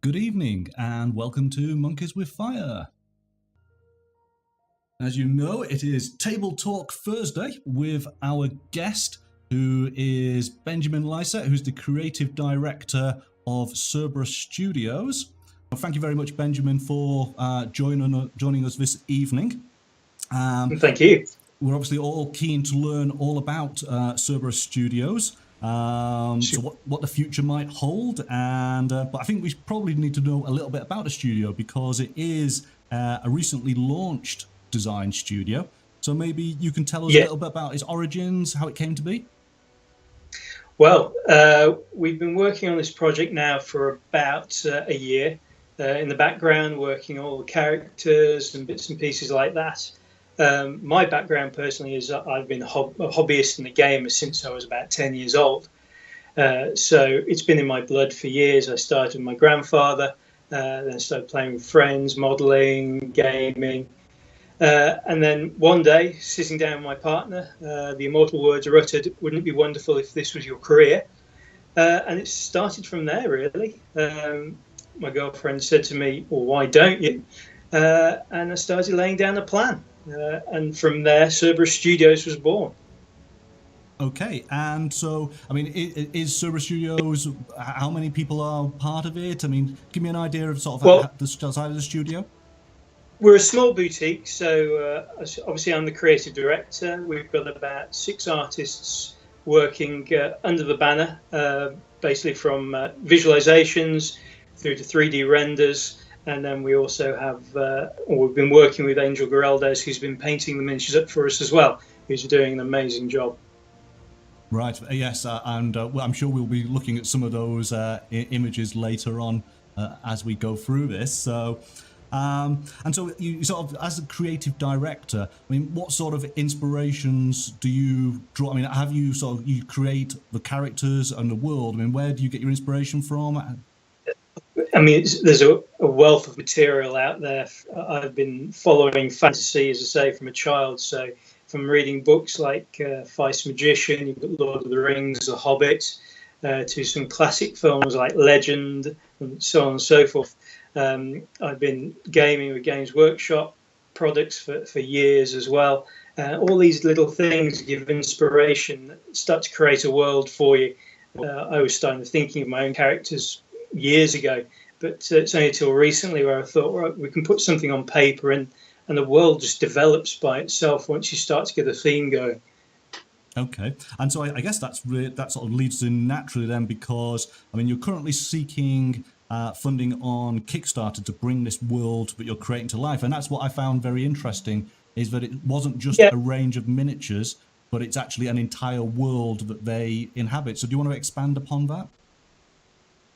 Good evening and welcome to Monkeys with Fire. As you know, it is Table Talk Thursday with our guest, who is Benjamin Lycett, who's the creative director of Cerberus-Studios. Well, thank you very much, Benjamin, for joining us this evening. Thank you. We're obviously all keen to learn all about Cerberus-Studios. So what the future might hold, and but I think we probably need to know a little bit about the studio because it is a recently launched design studio. So maybe you can tell us a little bit about its origins, how it came to be. Well, we've been working on this project now for about a year. In the background, working all the characters and bits and pieces like that. My background personally is I've been a hobbyist and a gamer since I was about 10 years old. So it's been in my blood for years. I started with my grandfather, then started playing with friends, modelling, gaming. And then one day, sitting down with my partner, the immortal words are uttered, "Wouldn't it be wonderful if this was your career?" And it started from there, really. My girlfriend said to me, "Well, why don't you?" And I started laying down a plan. And from there, Cerberus-Studios was born. Okay, and so, I mean, is Cerberus-Studios, how many people are part of it? I mean, give me an idea of sort of the side of the studio. We're a small boutique, so obviously I'm the creative director. We've got about 6 artists working under the banner, basically from visualizations through to 3D renders. And then we also have, we've been working with Angel Geraldes, who's been painting the miniatures up for us as well, who's doing an amazing job. Right, yes, and well, I'm sure we'll be looking at some of those images later on as we go through this. So, and so you sort of, as a creative director, I mean, what sort of inspirations do you draw? I mean, have you sort of, you create the characters and the world? I mean, where do you get your inspiration from? I mean, there's a wealth of material out there. I've been following fantasy, as I say, from a child. So from reading books like Feist Magician, you've got Lord of the Rings, The Hobbit, to some classic films like Legend, and so on and so forth. I've been gaming with Games Workshop products for years as well. All these little things give inspiration, that start to create a world for you. I was starting thinking of my own characters years ago, but it's only until recently where I thought, well, we can put something on paper and the world just develops by itself once you start to get a theme going. Okay, and so I guess that sort of leads in naturally then, because I mean, you're currently seeking funding on Kickstarter to bring this world that you're creating to life, and that's what I found very interesting, is that it wasn't just a range of miniatures, but it's actually an entire world that they inhabit. So do you want to expand upon that?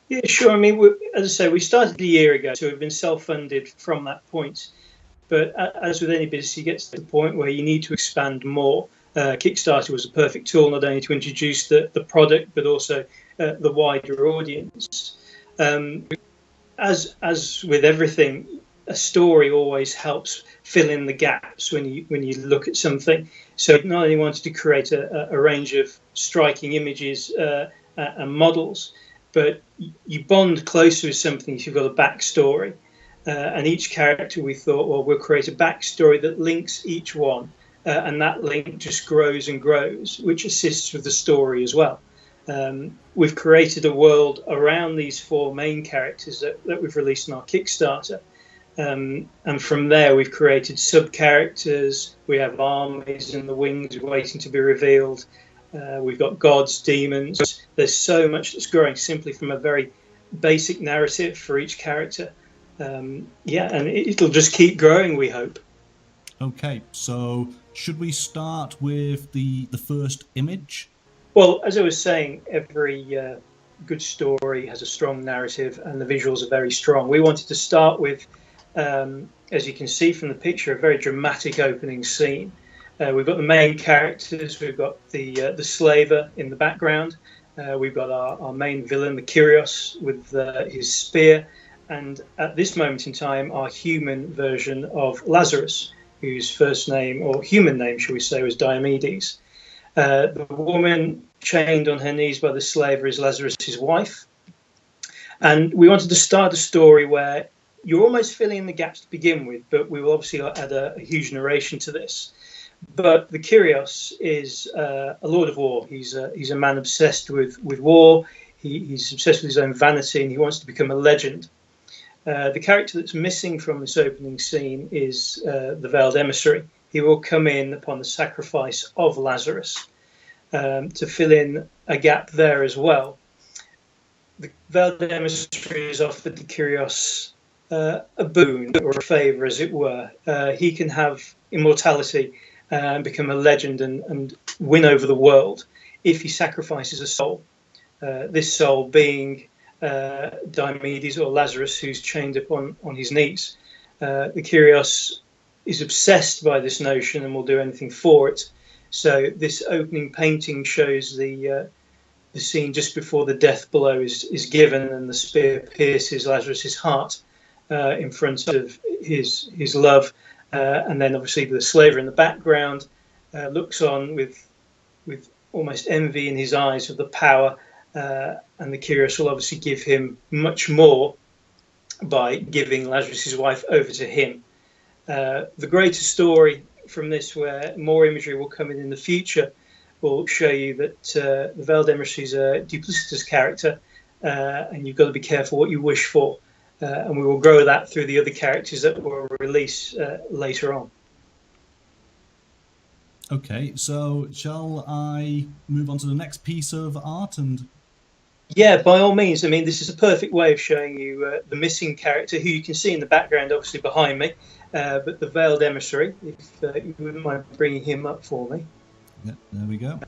Yeah, sure. I mean, as I say, we started a year ago, so we've been self-funded from that point. But as with any business, you get to the point where you need to expand more. Kickstarter was a perfect tool, not only to introduce the product, but also the wider audience. As with everything, a story always helps fill in the gaps when you look at something. So not only wanted to create a range of striking images and models, but you bond closer with something if you've got a backstory. And each character, we thought, well, we'll create a backstory that links each one. And that link just grows and grows, which assists with the story as well. We've created a world around these 4 main characters that we've released on our Kickstarter. And from there, we've created sub-characters. We have armies and the wings waiting to be revealed. We've got gods, demons. There's so much that's growing simply from a very basic narrative for each character. Yeah, and it'll just keep growing, we hope. Okay, so should we start with the first image? Well, as I was saying, every good story has a strong narrative and the visuals are very strong. We wanted to start with, as you can see from the picture, a very dramatic opening scene. We've got the main characters, we've got the slaver in the background, we've got our main villain, the Kyrios, with his spear, and at this moment in time, our human version of Lazarus, whose first name, or human name, shall we say, was Diomedes. The woman chained on her knees by the slaver is Lazarus' wife. And we wanted to start a story where you're almost filling in the gaps to begin with, but we will obviously add a huge narration to this. But the Kyrios is a lord of war. He's a man obsessed with war. He's obsessed with his own vanity, and he wants to become a legend. The character that's missing from this opening scene is the Veiled Emissary. He will come in upon the sacrifice of Lazarus to fill in a gap there as well. The Veiled Emissary has offered the Kyrios a boon or a favour, as it were. He can have immortality and become a legend and win over the world if he sacrifices a soul. This soul being Diomedes or Lazarus, who's chained up on his knees. The Kyrios is obsessed by this notion and will do anything for it. So this opening painting shows the scene just before the death blow is given and the spear pierces Lazarus's heart in front of his love. And then obviously the slaver in the background looks on with almost envy in his eyes of the power, and the Kyrios will obviously give him much more by giving Lazarus's wife over to him. The greater story from this, where more imagery will come in the future, will show you that the Veiled Emissary is a duplicitous character, and you've got to be careful what you wish for. And we will grow that through the other characters that will release later on. Okay, so shall I move on to the next piece of art? And yeah, by all means. I mean, this is a perfect way of showing you the missing character, who you can see in the background, obviously behind me, but the Veiled Emissary, if you wouldn't mind bringing him up for me. Yeah, there we go.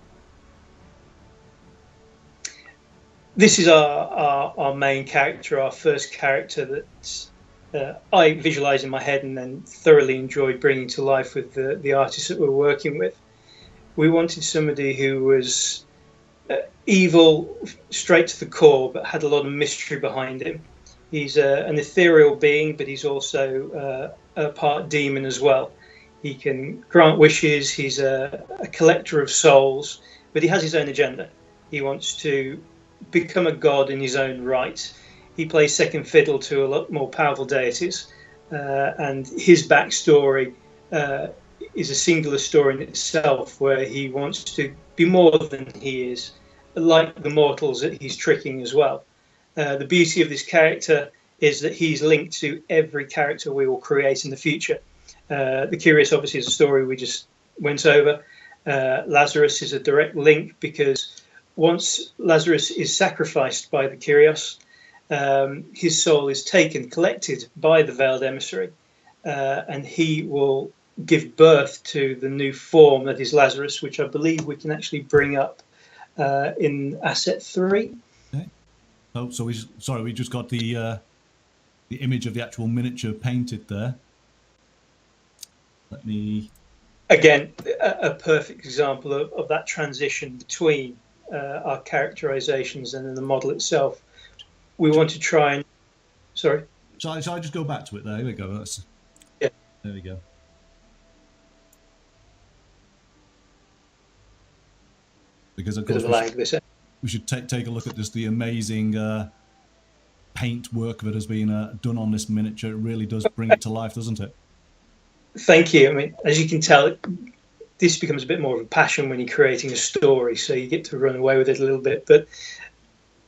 This is our main character, our first character that I visualised in my head and then thoroughly enjoyed bringing to life with the artists that we're working with. We wanted somebody who was evil straight to the core, but had a lot of mystery behind him. He's an ethereal being, but he's also a part demon as well. He can grant wishes. He's a collector of souls, but he has his own agenda. He wants to become a god in his own right. He plays second fiddle to a lot more powerful deities, and his backstory is a singular story in itself, where he wants to be more than he is, like the mortals that he's tricking as well. The beauty of this character is that he's linked to every character we will create in the future. The Kyrios obviously is a story we just went over. Lazarus is a direct link, because once Lazarus is sacrificed by the Kyrios, his soul is taken, collected by the Veiled Emissary, and he will give birth to the new form that is Lazarus, which I believe we can actually bring up in asset 3. Okay. Oh, so we just got the image of the actual miniature painted there. Let me. Again, a perfect example of that transition between our characterizations and then the model itself. We want to try and... Sorry? Shall I just go back to it there? There we go. Yeah. There we go. Because of course we should take a look at just the amazing paint work that has been done on this miniature. It really does bring it to life, doesn't it? Thank you. I mean, as you can tell, this becomes a bit more of a passion when you're creating a story, so you get to run away with it a little bit. But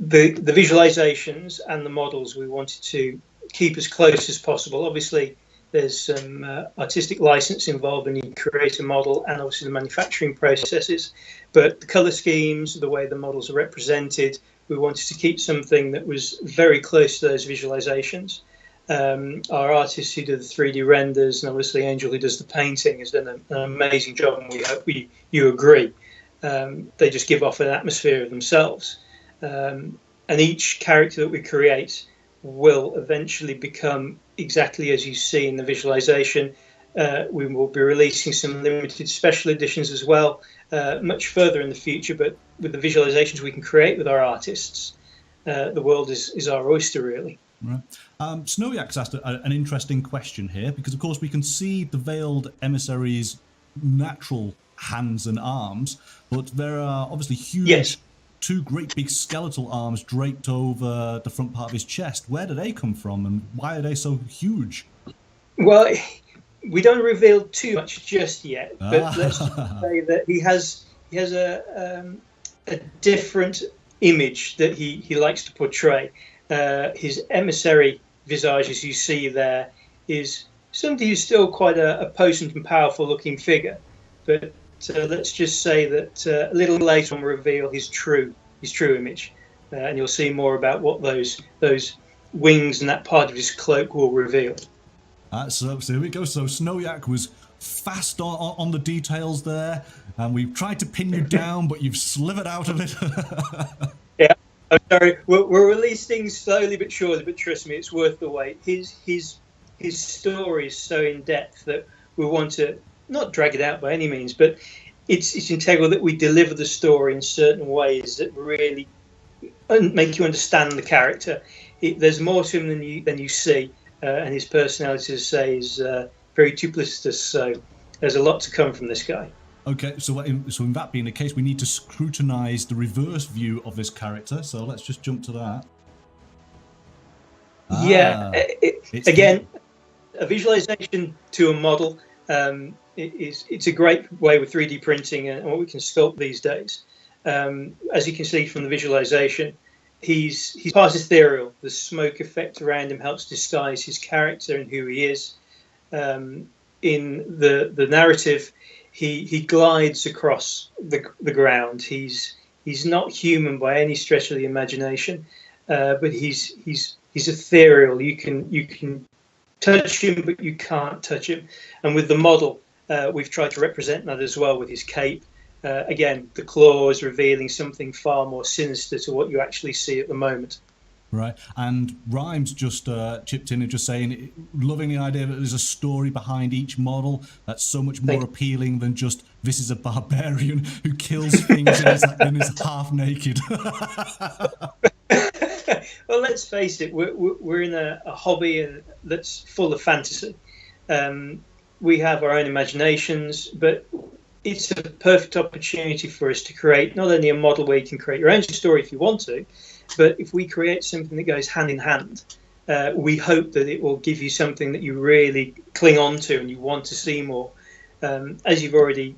the visualizations and the models we wanted to keep as close as possible. Obviously, there's some artistic license involved when you create a model, and obviously the manufacturing processes. But the color schemes, the way the models are represented, we wanted to keep something that was very close to those visualizations. Our artist who did the 3D renders, and obviously Angel who does the painting, has done an amazing job, and we hope you agree. They just give off an atmosphere of themselves. And each character that we create will eventually become exactly as you see in the visualization. We will be releasing some limited special editions as well, much further in the future, but with the visualizations we can create with our artists, the world is our oyster, really. Right. Snowyak's asked an interesting question here, because of course we can see the Veiled Emissary's natural hands and arms, but there are obviously huge two great big skeletal arms draped over the front part of his chest. Where do they come from, and why are they so huge? Well, we don't reveal too much just yet, but let's just say that he has a different image that he likes to portray. His emissary visage, as you see there, is somebody who's still quite a potent and powerful looking figure, but let's just say that a little later on we'll reveal his true image, and you'll see more about what those wings and that part of his cloak will reveal. So here we go. So Snowyak was fast on the details there, and we've tried to pin you down, but you've slithered out of it. Yeah, I'm sorry. We'll release things slowly but surely, but trust me, it's worth the wait. His story is so in depth that we want to not drag it out by any means, but it's integral that we deliver the story in certain ways that really make you understand the character. There's more to him than you see. And his personality, as I say, is very duplicitous. So there's a lot to come from this guy. Okay, so in that being the case, we need to scrutinize the reverse view of this character. So let's just jump to that. Yeah, again, a visualization to a model. It's a great way with 3D printing and what we can sculpt these days. As you can see from the visualization, he's part ethereal. The smoke effect around him helps disguise his character and who he is. In the narrative, he glides across the ground. He's not human by any stretch of the imagination, but he's ethereal. You can touch him, but you can't touch him. And with the model, we've tried to represent that as well with his cape. Again, the claws revealing something far more sinister to what you actually see at the moment. Right, and Rhymes just chipped in and just saying, loving the idea that there's a story behind each model that's so much more appealing than just, this is a barbarian who kills things and is half naked. Well, let's face it, we're in a hobby that's full of fantasy. We have our own imaginations, but it's a perfect opportunity for us to create not only a model where you can create your own story if you want to, but if we create something that goes hand in hand, we hope that it will give you something that you really cling on to and you want to see more. As you've already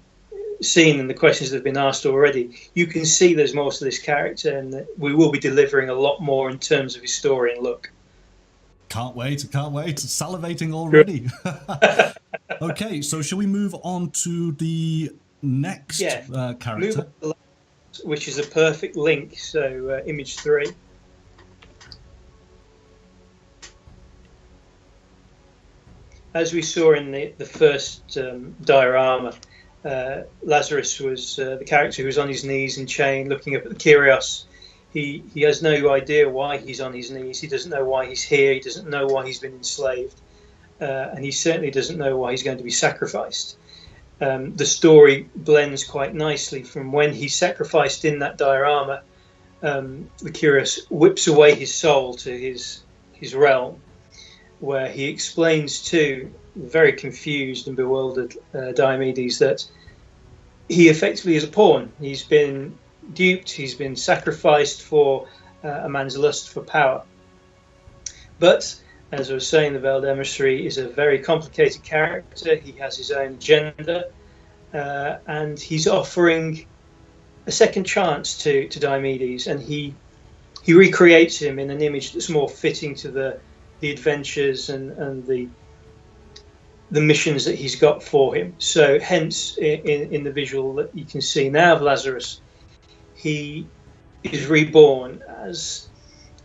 seen in the questions that have been asked already, you can see there's more to this character, and that we will be delivering a lot more in terms of his story and look. Can't wait, salivating already. Okay, so shall we move on to the next character? Which is a perfect link, so image 3. As we saw in the first diorama, Lazarus was the character who was on his knees in chain looking up at the Kyrios. He has no idea why he's on his knees. He doesn't know why he's here. He doesn't know why he's been enslaved. And he certainly doesn't know why he's going to be sacrificed. The story blends quite nicely from when he's sacrificed in that diorama. The Kyrios whips away his soul to his realm, where he explains to very confused and bewildered Diomedes that he effectively is a pawn. He's been duped, he's been sacrificed for a man's lust for power. But as I was saying, the Veiled Emissary is a very complicated character. He has his own agenda, and he's offering a second chance to Diomedes, and he recreates him in an image that's more fitting to the adventures and the missions that he's got for him. So hence, in the visual that you can see now of Lazarus, he is reborn as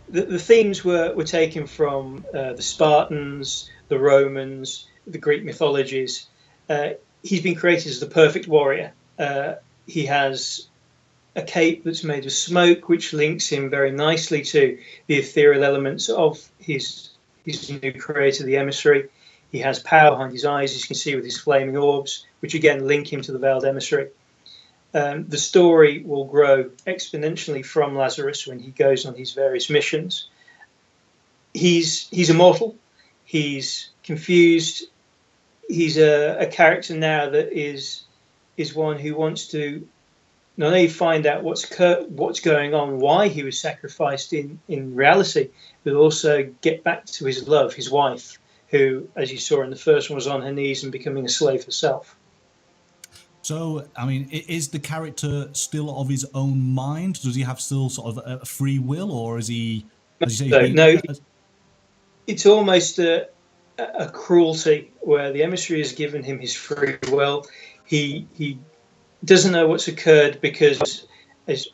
the themes were taken from the Spartans, the Romans, the Greek mythologies. He's been created as the perfect warrior. He has a cape that's made of smoke, which links him very nicely to the ethereal elements of his new creator, the Emissary. He has power behind his eyes, as you can see with his flaming orbs, which again link him to the Veiled Emissary. The story will grow exponentially from Lazarus when he goes on his various missions. He's immortal. He's confused. He's a character now that is one who wants to not only find out what's going on, why he was sacrificed in reality, but also get back to his love, his wife, who, as you saw in the first one, was on her knees and becoming a slave herself. So, I mean, is the character still of his own mind? Does he have still sort of a free will, or is he, as you say, No, it's almost a cruelty where the emissary has given him his free will. He doesn't know what's occurred because, as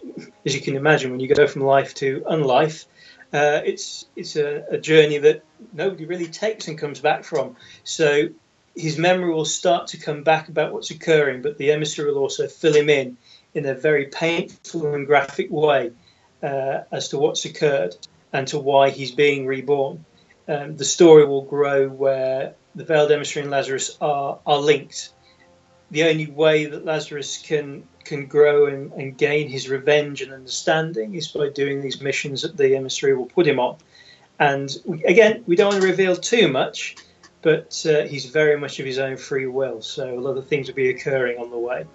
you can imagine, when you go from life to unlife, it's a journey that nobody really takes and comes back from. So his memory will start to come back about what's occurring, but the emissary will also fill him in a very painful and graphic way as to what's occurred and to why he's being reborn. The story will grow where the veiled emissary and Lazarus are linked. The only way that Lazarus can grow and gain his revenge and understanding is by doing these missions that the emissary will put him on. And again, we don't want to reveal too much, but he's very much of his own free will. So a lot of things will be occurring on the way.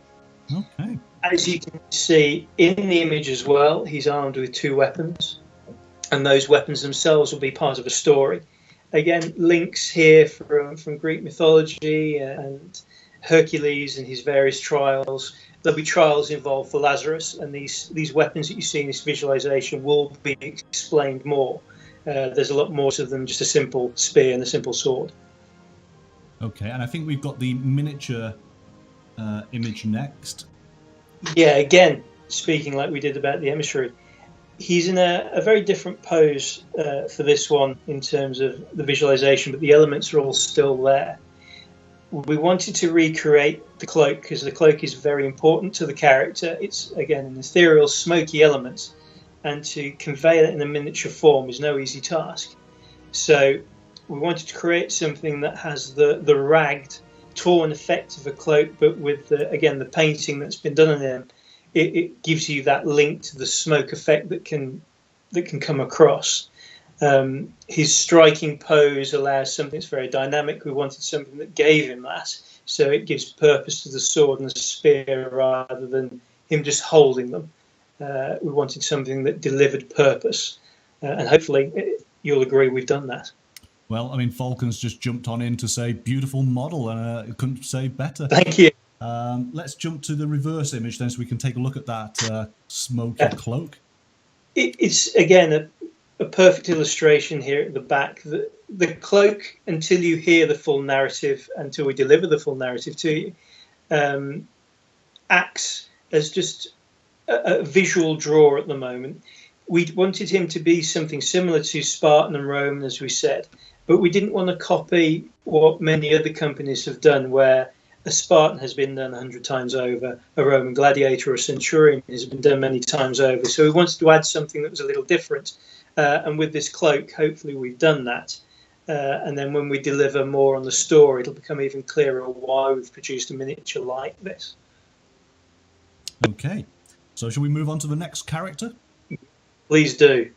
Okay. As you can see in the image as well, he's armed with 2 weapons, and those weapons themselves will be part of a story. Again, links here from Greek mythology and Hercules and his various trials. There'll be trials involved for Lazarus, and these weapons that you see in this visualization will be explained more. There's a lot more to them, just a simple spear and a simple sword. Okay, and I think we've got the miniature image next. Yeah, again, speaking like we did about the emissary, he's in a very different pose for this one in terms of the visualization, but the elements are all still there. We wanted to recreate the cloak because the cloak is very important to the character. It's, again, an ethereal, smoky element, and to convey that in a miniature form is no easy task. So we wanted to create something that has the ragged, torn effect of a cloak, but with, again, the painting that's been done on him. It gives you that link to the smoke effect that can come across. His striking pose allows something that's very dynamic. We wanted something that gave him that, so it gives purpose to the sword and the spear rather than him just holding them. We wanted something that delivered purpose, and hopefully you'll agree we've done that. Well, I mean, Falcon's just jumped on in to say beautiful model, and couldn't say better. Thank you. Let's jump to the reverse image then, so we can take a look at that smoky cloak. It's again a perfect illustration here at the back. The cloak, until you hear the full narrative, until we deliver the full narrative to you, acts as just a visual draw at the moment. We wanted him to be something similar to Spartan and Roman, as we said, but we didn't want to copy what many other companies have done, where a Spartan has been done 100 times over, a Roman gladiator or a centurion has been done many times over. So we wanted to add something that was a little different. And with this cloak, hopefully we've done that. And then when we deliver more on the story, it'll become even clearer why we've produced a miniature like this. Okay. So shall we move on to the next character? Please do.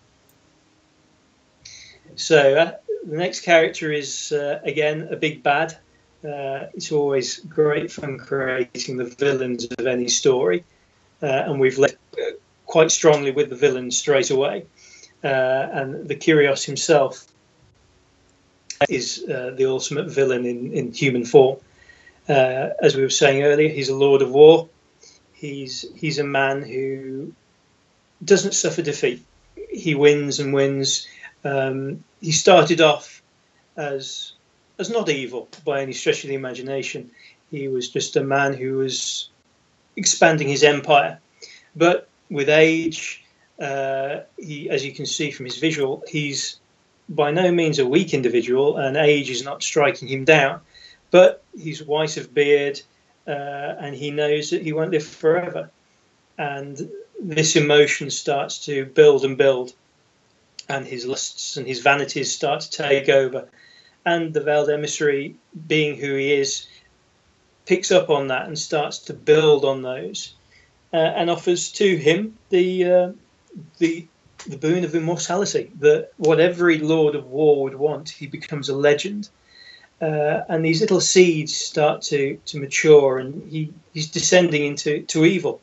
So the next character is, again, a big bad. It's always great fun creating the villains of any story. And we've led quite strongly with the villains straight away. And the Kyrios himself is the ultimate villain in human form. As we were saying earlier, he's a lord of war. He's a man who doesn't suffer defeat. He wins and wins. He started off as not evil by any stretch of the imagination. He was just a man who was expanding his empire. But with age, he, as you can see from his visual, he's by no means a weak individual, and age is not striking him down. But he's white of beard, and he knows that he won't live forever. And this emotion starts to build and build, and his lusts and his vanities start to take over. And the veiled emissary, being who he is, picks up on that and starts to build on those, and offers to him the boon of immortality. That what every lord of war would want, he becomes a legend. And these little seeds start to mature, and he's descending into evil.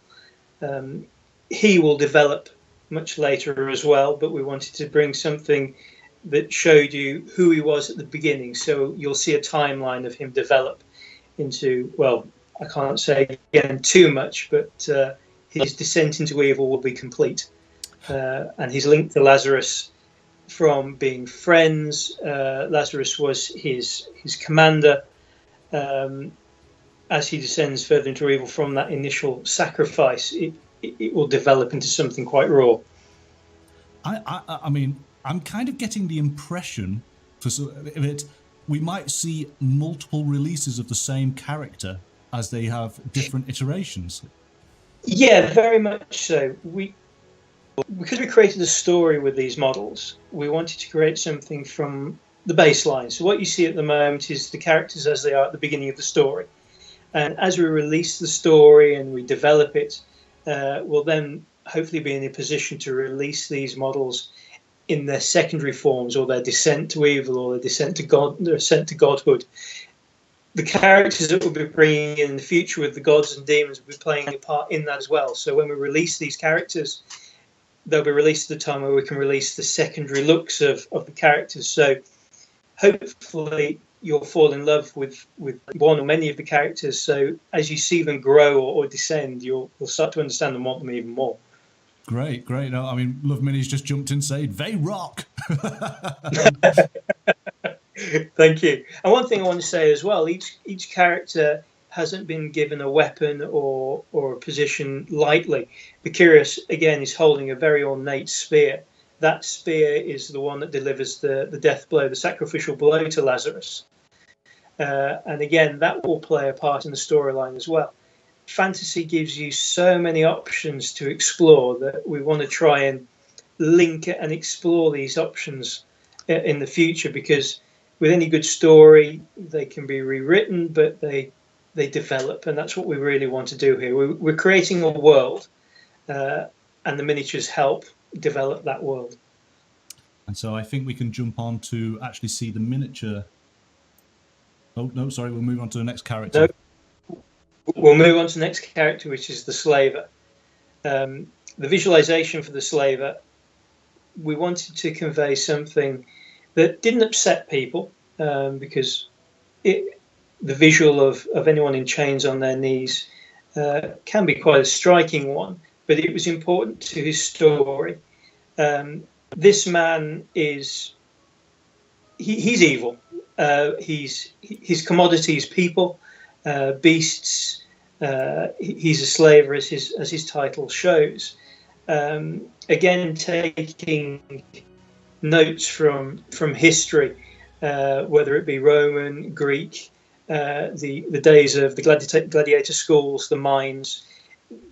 He will develop much later as well, but we wanted to bring something that showed you who he was at the beginning. So you'll see a timeline of him develop into, well, I can't say again too much, but his descent into evil will be complete. And his link to Lazarus from being friends. Lazarus was his commander. As he descends further into evil from that initial sacrifice, it will develop into something quite raw. I mean, I'm kind of getting the impression that we might see multiple releases of the same character as they have different iterations. Yeah, very much so. Because we created a story with these models, we wanted to create something from the baseline. So what you see at the moment is the characters as they are at the beginning of the story. And as we release the story and we develop it, we'll then hopefully be in a position to release these models in their secondary forms, or their descent to evil, or their descent to God, their ascent to godhood. The characters that we'll be bringing in the future with the gods and demons will be playing a part in that as well. So when we release these characters, they'll be released at the time where we can release the secondary looks of the characters. So hopefully you'll fall in love with one or many of the characters. So as you see them grow or descend, you'll start to understand and want them even more. Great. No, I mean, Love Mini's just jumped in saying, they rock. Thank you. And one thing I want to say as well, each character hasn't been given a weapon or a position lightly. The Curious, again, is holding a very ornate spear. That spear is the one that delivers the death blow, the sacrificial blow to Lazarus. And again, that will play a part in the storyline as well. Fantasy gives you so many options to explore that we want to try and link and explore these options in the future, because with any good story, they can be rewritten, but they develop, and that's what we really want to do here. We're creating a world, and the miniatures help develop that world. And so I think we can jump on to actually see the miniature. Oh, no, sorry, we'll move on to the next character. No. We'll move on to the next character, which is the Slaver. The visualization for the Slaver, we wanted to convey something that didn't upset people, because the visual of anyone in chains on their knees can be quite a striking one, but it was important to his story. This man he's evil. His commodity is people, beasts. He's a slaver, as his title shows. Again, taking notes from history, whether it be Roman, Greek, the days of the gladiator schools, the mines.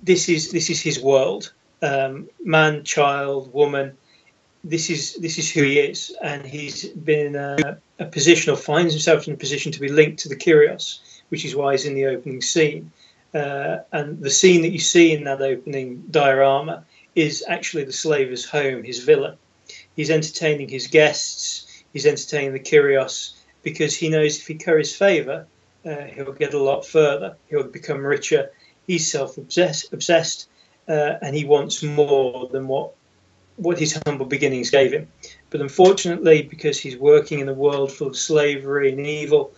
This is his world. Man, child, woman. This is who he is, and he's been in a position, or finds himself in a position, to be linked to the Kyrios, which is why he's in the opening scene. And the scene that you see in that opening diorama is actually the slaver's home, his villa. He's entertaining his guests, he's entertaining the Kyrios, because he knows if he curries favour, he'll get a lot further, he'll become richer. He's self-obsessed, and he wants more than what his humble beginnings gave him. But unfortunately, because he's working in a world full of slavery and evil,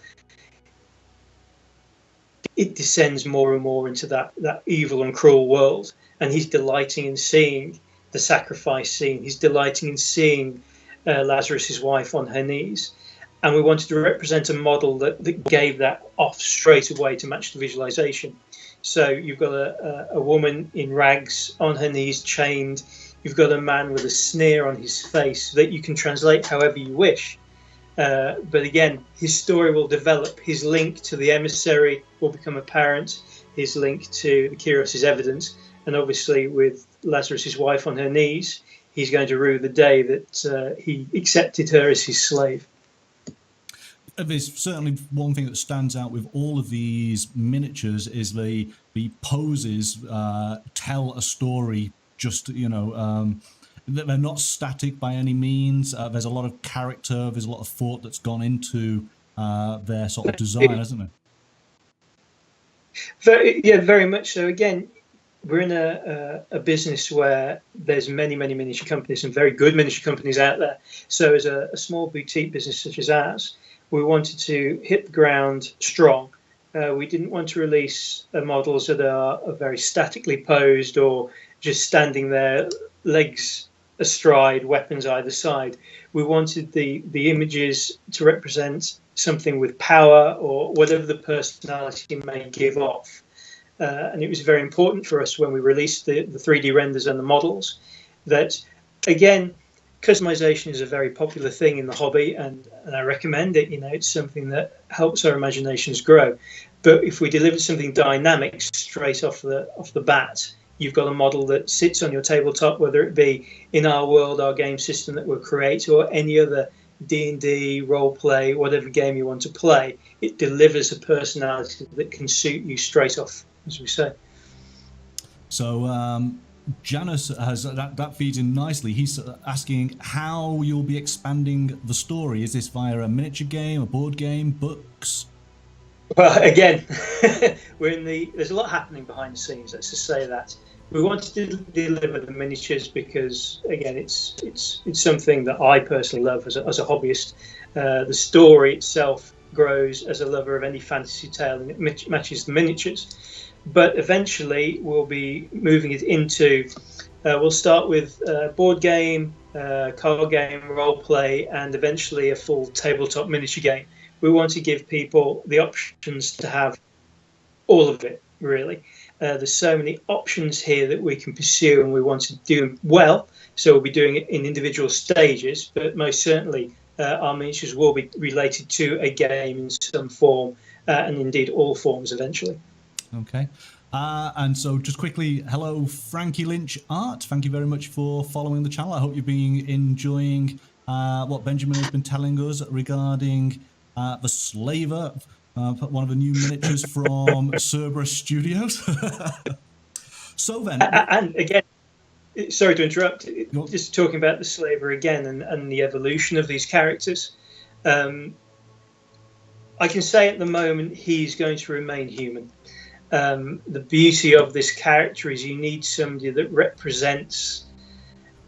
it descends more and more into that evil and cruel world. And he's delighting in seeing the sacrifice scene. He's delighting in seeing Lazarus's wife on her knees. And we wanted to represent a model that gave that off straight away to match the visualization. So you've got a woman in rags on her knees, chained. You've got a man with a sneer on his face that you can translate however you wish. But again, his story will develop. His link to the emissary will become apparent. His link to the Kyrios is evident. And obviously, with Lazarus's wife on her knees, he's going to rue the day that he accepted her as his slave. There's certainly one thing that stands out with all of these miniatures is the poses tell a story. Just, they're not static by any means. There's a lot of character. There's a lot of thought that's gone into their sort of design, hasn't there? Very much so. Again, we're in a business where there's many miniature companies and very good miniature companies out there. So as a small boutique business such as ours, we wanted to hit the ground strong. We didn't want to release models that are very statically posed or just standing there, legs astride, weapons either side. We wanted the images to represent something with power or whatever the personality may give off. And it was very important for us when we released the 3D renders and the models that, again, customization is a very popular thing in the hobby, and I recommend it. It's something that helps our imaginations grow. But if we deliver something dynamic straight off the bat, you've got a model that sits on your tabletop, whether it be in our world, our game system that we'll create, or any other D&D, role play, whatever game you want to play. It delivers a personality that can suit you straight off, as we say. So Janus has that feeds in nicely. He's asking how you'll be expanding the story. Is this via a miniature game, a board game, books? Well, again, there's a lot happening behind the scenes. Let's just say that we wanted to deliver the miniatures because, again, it's something that I personally love as a hobbyist. The story itself grows as a lover of any fantasy tale, and it matches the miniatures. But eventually, we'll be moving it into. We'll start with board game, card game, role play, and eventually a full tabletop miniature game. We want to give people the options to have all of it, really. There's so many options here that we can pursue, and we want to do them well. So we'll be doing it in individual stages, but most certainly our miniatures will be related to a game in some form, and indeed all forms eventually. Okay. And so just quickly, hello, Frankie Lynch Art. Thank you very much for following the channel. I hope you've been enjoying what Benjamin has been telling us regarding the Slaver, one of the new miniatures from Cerberus-Studios. So then... And again, sorry to interrupt, just talking about the Slaver again and the evolution of these characters. I can say at the moment he's going to remain human. The beauty of this character is you need somebody that represents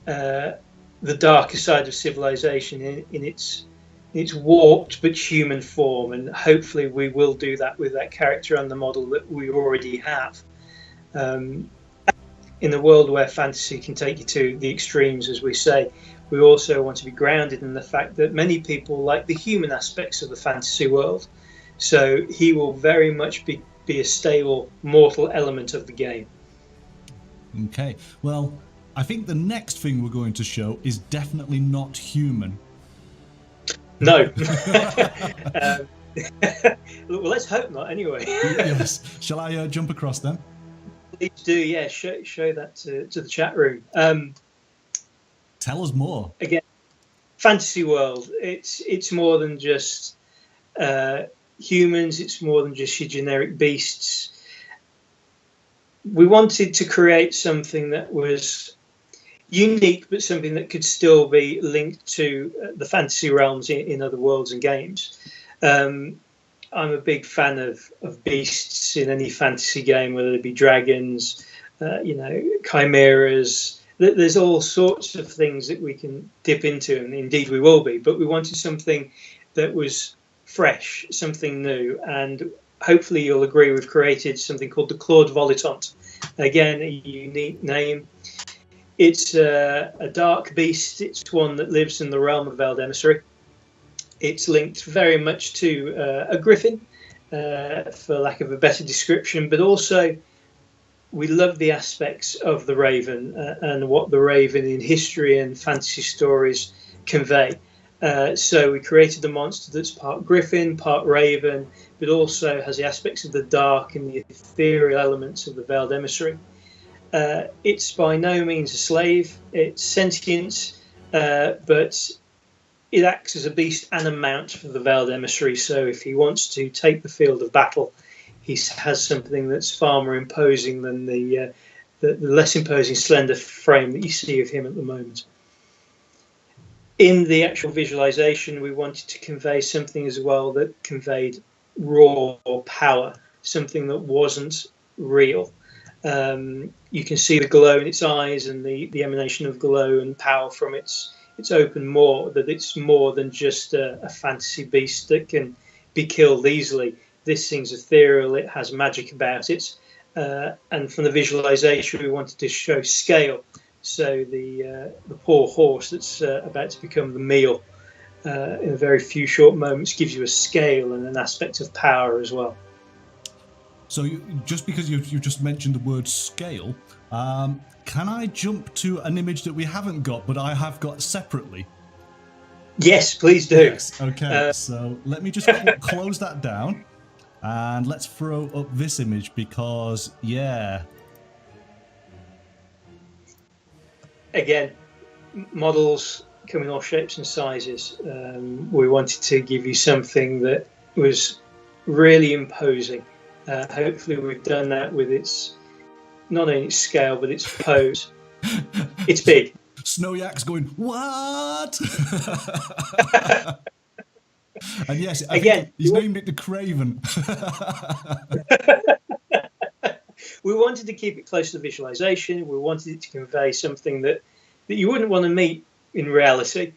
the darker side of civilization in its warped but human form, and hopefully we will do that with that character and the model that we already have. In a world where fantasy can take you to the extremes, as we say, we also want to be grounded in the fact that many people like the human aspects of the fantasy world. So he will very much be a stable, mortal element of the game. Okay, well, I think the next thing we're going to show is definitely not human. No. Well, let's hope not, anyway. Yes. Shall I jump across then? Please do, yeah. Show that to the chat room. Tell us more. Again, fantasy world. It's more than just humans. It's more than just your generic beasts. We wanted to create something that was unique, but something that could still be linked to the fantasy realms in other worlds and games. I'm a big fan of beasts in any fantasy game, whether it be dragons, chimeras. There's all sorts of things that we can dip into, and indeed we will be. But we wanted something that was fresh, something new, and hopefully you'll agree we've created something called the Claude Volitant. Again, a unique name. It's a dark beast. It's one that lives in the realm of Veiled Emissary. It's linked very much to a griffin, for lack of a better description, but also we love the aspects of the raven and what the raven in history and fantasy stories convey. So we created a monster that's part griffin, part raven, but also has the aspects of the dark and the ethereal elements of the Veiled Emissary. It's by no means a slave. It's sentient, but it acts as a beast and a mount for the Veiled Emissary. So if he wants to take the field of battle, he has something that's far more imposing than the less imposing slender frame that you see of him at the moment. In the actual visualization, we wanted to convey something as well that conveyed raw power, something that wasn't real. You can see the glow in its eyes and the emanation of glow and power from its open maw, that it's more than just a fantasy beast that can be killed easily. This thing's ethereal, it has magic about it. And from the visualization, we wanted to show scale. So the poor horse that's about to become the meal in a very few short moments gives you a scale and an aspect of power as well. So just because you just mentioned the word scale, can I jump to an image that we haven't got, but I have got separately? Yes, please do. Yes. Okay, so let me just close that down, and let's throw up this image because, yeah. Again, models come in all shapes and sizes. We wanted to give you something that was really imposing. Hopefully we've done that with its, not only its scale, but its pose. It's big. Snowyak's going, what? And yes, again, he's named it the Craven. We wanted to keep it close to the visualization. We wanted it to convey something that you wouldn't want to meet in reality.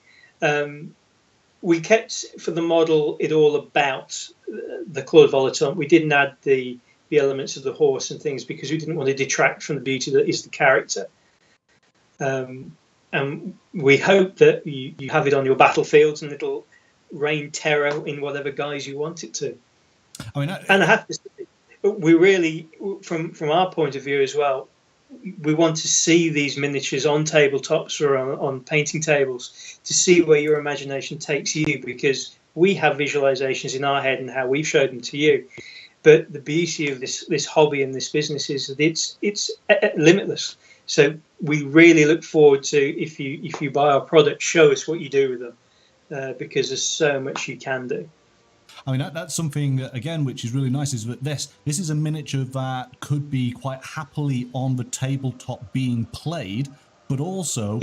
We kept, for the model, it all about the clawed volatile. We didn't add the elements of the horse and things because we didn't want to detract from the beauty that is the character. And we hope that you have it on your battlefields and it'll rain terror in whatever guise you want it to. I mean, and I have to say, we really, from our point of view as well, we want to see these miniatures on tabletops or on painting tables to see where your imagination takes you, because we have visualizations in our head and how we've showed them to you. But the beauty of this hobby and this business is that it's limitless. So we really look forward to, if you buy our product, show us what you do with them, because there's so much you can do. I mean, that's something, again, which is really nice, is that this is a miniature that could be quite happily on the tabletop being played, but also,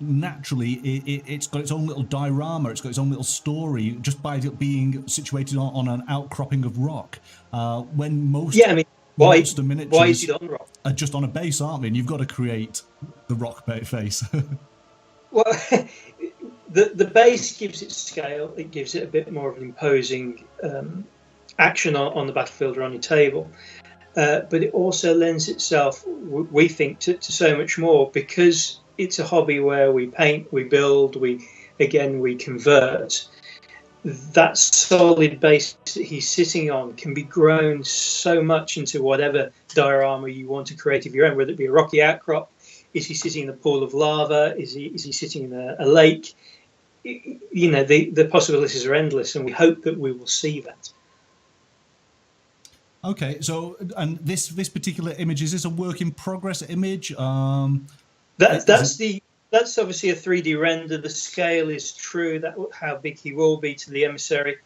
naturally, it's got its own little diorama, it's got its own little story, just by it being situated on an outcropping of rock. When most, most of the miniatures why is it on rock? Are just on a base, aren't they? And you've got to create the rock face. Well, the base gives it scale. It gives it a bit more of an imposing action on the battlefield or on your table. But it also lends itself, we think, to so much more, because it's a hobby where we paint, we build, we convert. That solid base that he's sitting on can be grown so much into whatever diorama you want to create of your own, whether it be a rocky outcrop. Is he sitting in a pool of lava? Is he sitting in a lake? You know, the possibilities are endless, and we hope that we will see that. Okay, so, and this particular image, is this a work in progress image? That's obviously a 3D render. The scale is true, that how big he will be to the emissary.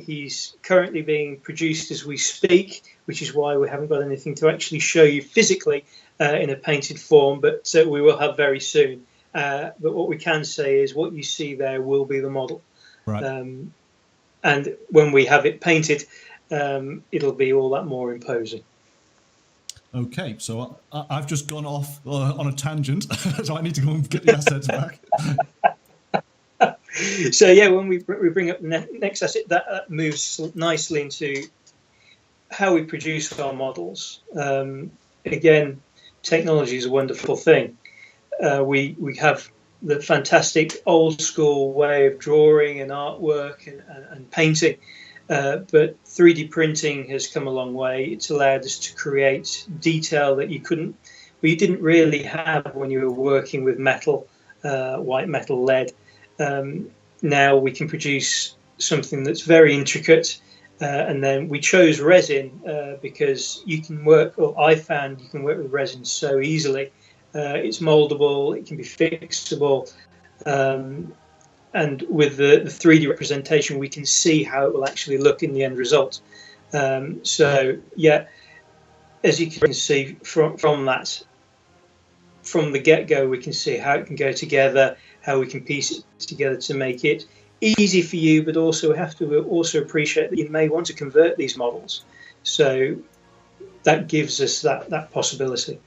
He's currently being produced as we speak, which is why we haven't got anything to actually show you physically in a painted form, but we will have very soon. But what we can say is what you see there will be the model. Right. And when we have it painted, it'll be all that more imposing. Okay, so I've just gone off on a tangent, so I need to go and get the assets back. So yeah, when we bring up the next asset, that moves nicely into how we produce our models. Again, technology is a wonderful thing. We have the fantastic old school way of drawing and artwork and painting. But 3D printing has come a long way. It's allowed us to create detail that you didn't really have when you were working with metal, white metal, lead. Now we can produce something that's very intricate. And then we chose resin because you can work, or I found you can work with resin so easily. It's moldable, it can be fixable. And with the 3D representation, we can see how it will actually look in the end result. So, yeah, as you can see from the get-go, we can see how it can go together, how we can piece it together to make it easy for you, but also we have to also appreciate that you may want to convert these models. So that gives us that possibility.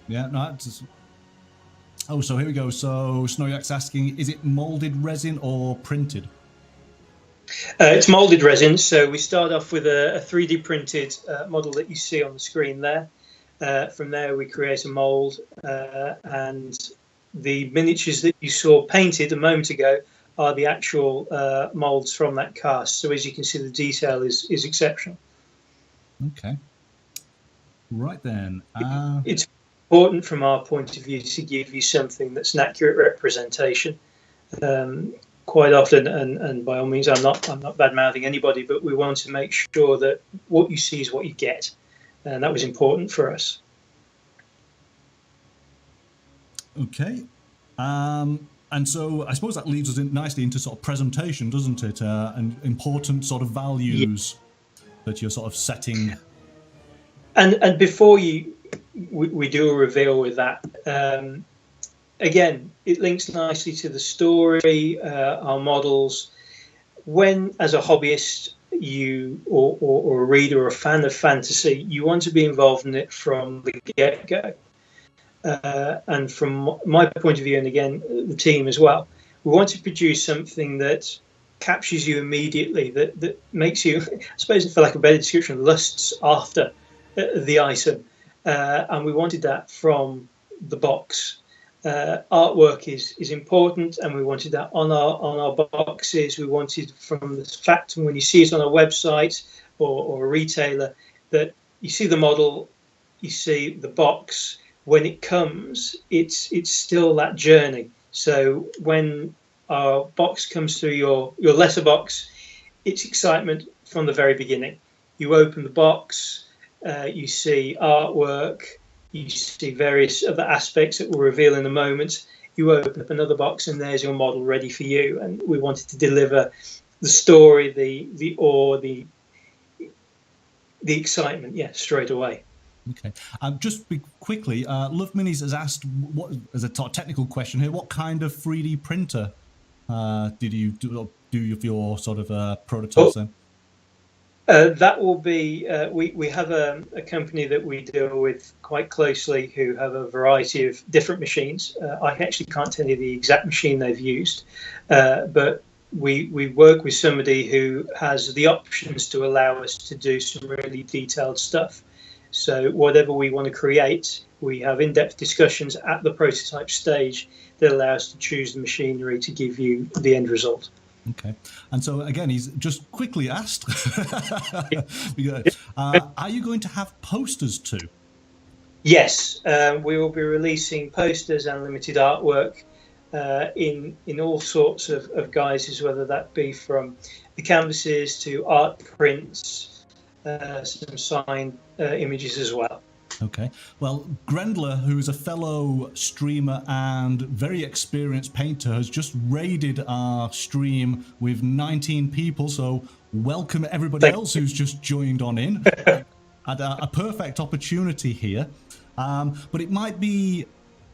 Yeah, no, that's... Oh, so here we go. So Snowyak's asking, is it molded resin or printed? It's molded resin. So we start off with a 3D printed model that you see on the screen there. From there, we create a mold, and the miniatures that you saw painted a moment ago are the actual molds from that cast. So as you can see, the detail is exceptional. Okay. Right then. It's important from our point of view to give you something that's an accurate representation. Quite often, and by all means, I'm not bad-mouthing anybody, but we want to make sure that what you see is what you get, and that was important for us. Okay. And so I suppose that leads us in nicely into sort of presentation, doesn't it? And important sort of values that you're sort of setting. And before we do a reveal with that, again, it links nicely to the story, our models. When, as a hobbyist, you or a reader or a fan of fantasy, you want to be involved in it from the get-go. And from my point of view, and again, the team as well, we want to produce something that captures you immediately, that makes you, I suppose, for lack of a better description, lusts after the item. And we wanted that from the box. Artwork is important, and we wanted that on our boxes. We wanted from the fact when you see it on a website or a retailer that you see the model, you see the box. When it comes, it's still that journey. So when our box comes through your letterbox, it's excitement from the very beginning. You open the box, you see artwork, you see various other aspects that we'll reveal in a moment. You open up another box, and there's your model ready for you. And we wanted to deliver the story, the awe, the excitement, straight away. Okay. Just quickly, Love Minis has asked, what, as a technical question here, what kind of 3D printer did you do for your sort of prototypes then? That will be, we have a company that we deal with quite closely who have a variety of different machines. I actually can't tell you the exact machine they've used, but we work with somebody who has the options to allow us to do some really detailed stuff. So whatever we want to create, we have in-depth discussions at the prototype stage that allow us to choose the machinery to give you the end result. Okay. And so, again, he's just quickly asked, are you going to have posters too? Yes, we will be releasing posters and limited artwork in all sorts of guises, whether that be from the canvases to art prints, some signed images as well. Okay. Well, Grendler, who's a fellow streamer and very experienced painter, has just raided our stream with 19 people. So welcome everybody else who's just joined on in. Had a perfect opportunity here. But it might be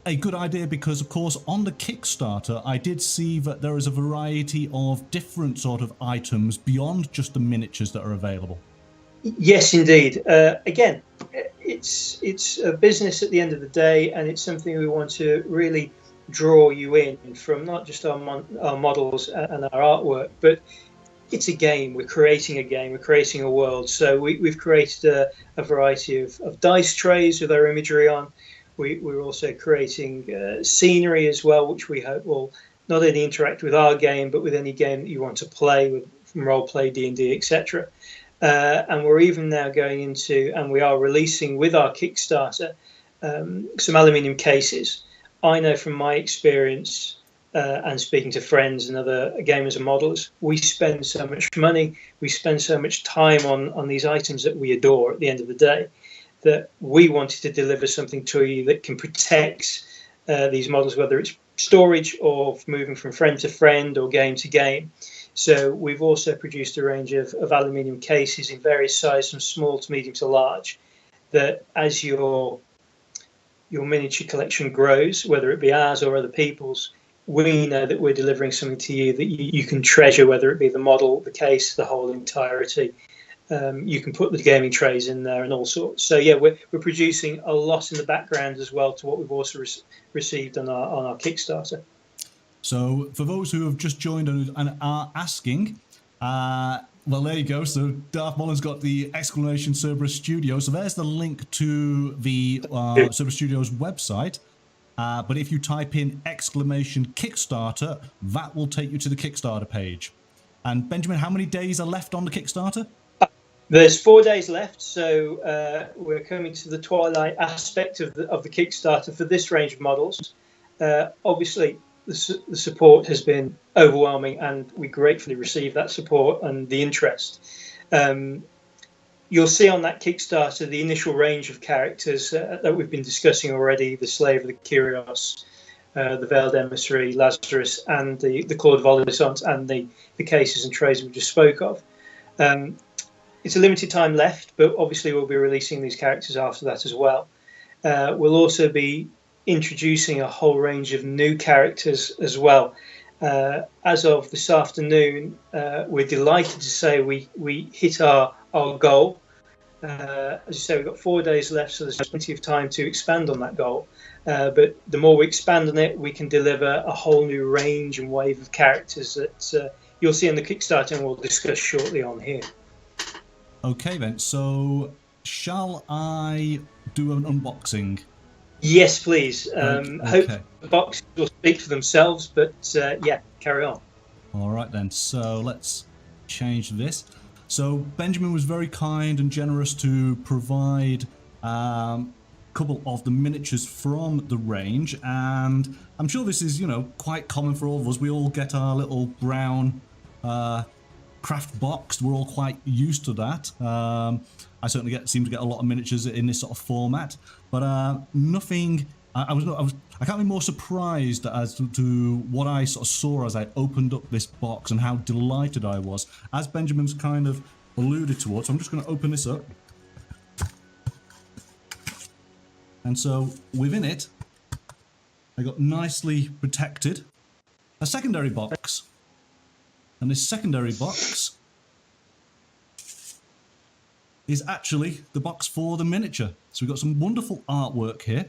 a good idea because, of course, on the Kickstarter, I did see that there is a variety of different sort of items beyond just the miniatures that are available. Yes, indeed. Again, it's a business at the end of the day, and it's something we want to really draw you in from, not just our models and our artwork, but it's a game. We're creating a game. We're creating a world. So we've created a variety of dice trays with our imagery on. We're also creating scenery as well, which we hope will not only interact with our game, but with any game that you want to play, with from role-play, D&D, etc. And we're even now going into, and we are releasing with our Kickstarter, some aluminium cases. I know from my experience and speaking to friends and other gamers and modelers, we spend so much money, we spend so much time on these items that we adore at the end of the day, that we wanted to deliver something to you that can protect these models, whether it's storage or moving from friend to friend or game to game. So we've also produced a range of aluminium cases in various sizes, from small to medium to large, that as your miniature collection grows, whether it be ours or other people's, we know that we're delivering something to you that you can treasure, whether it be the model, the case, the whole entirety. You can put the gaming trays in there and all sorts. So yeah, we're producing a lot in the background as well to what we've also received on our Kickstarter. So for those who have just joined and are asking, well, there you go. So Darth Mullen's got the exclamation Cerberus-Studios. So there's the link to the Cerberus-Studios website. But if you type in exclamation Kickstarter, that will take you to the Kickstarter page. And Benjamin, how many days are left on the Kickstarter? There's 4 days left, so we're coming to the twilight aspect of the Kickstarter for this range of models. Obviously, the support has been overwhelming, and we gratefully receive that support and the interest. You'll see on that Kickstarter the initial range of characters that we've been discussing already: the Slave, the Kyrios, the Veiled Emissary, Lazarus, and the Claude Volissant, and the cases and trays we just spoke of. It's a limited time left, but obviously we'll be releasing these characters after that as well. We'll also be introducing a whole range of new characters as well. As of this afternoon, we're delighted to say we hit our goal. As you say, we've got 4 days left, so there's plenty of time to expand on that goal. But the more we expand on it, we can deliver a whole new range and wave of characters that you'll see in the Kickstarter, and we'll discuss shortly on here. Okay then, so shall I do an unboxing? Yes, please. Okay. Hope the boxes will speak for themselves, but yeah, carry on. All right then, so let's change this. So Benjamin was very kind and generous to provide a couple of the miniatures from the range, and I'm sure this is, you know, quite common for all of us. We all get our little brown craft box. We're all quite used to that. I certainly seem to get a lot of miniatures in this sort of format, but nothing. I can't be more surprised as to what I sort of saw as I opened up this box and how delighted I was. As Benjamin's kind of alluded towards, I'm just going to open this up. And so within it, I got nicely protected a secondary box. And this secondary box is actually the box for the miniature. So we've got some wonderful artwork here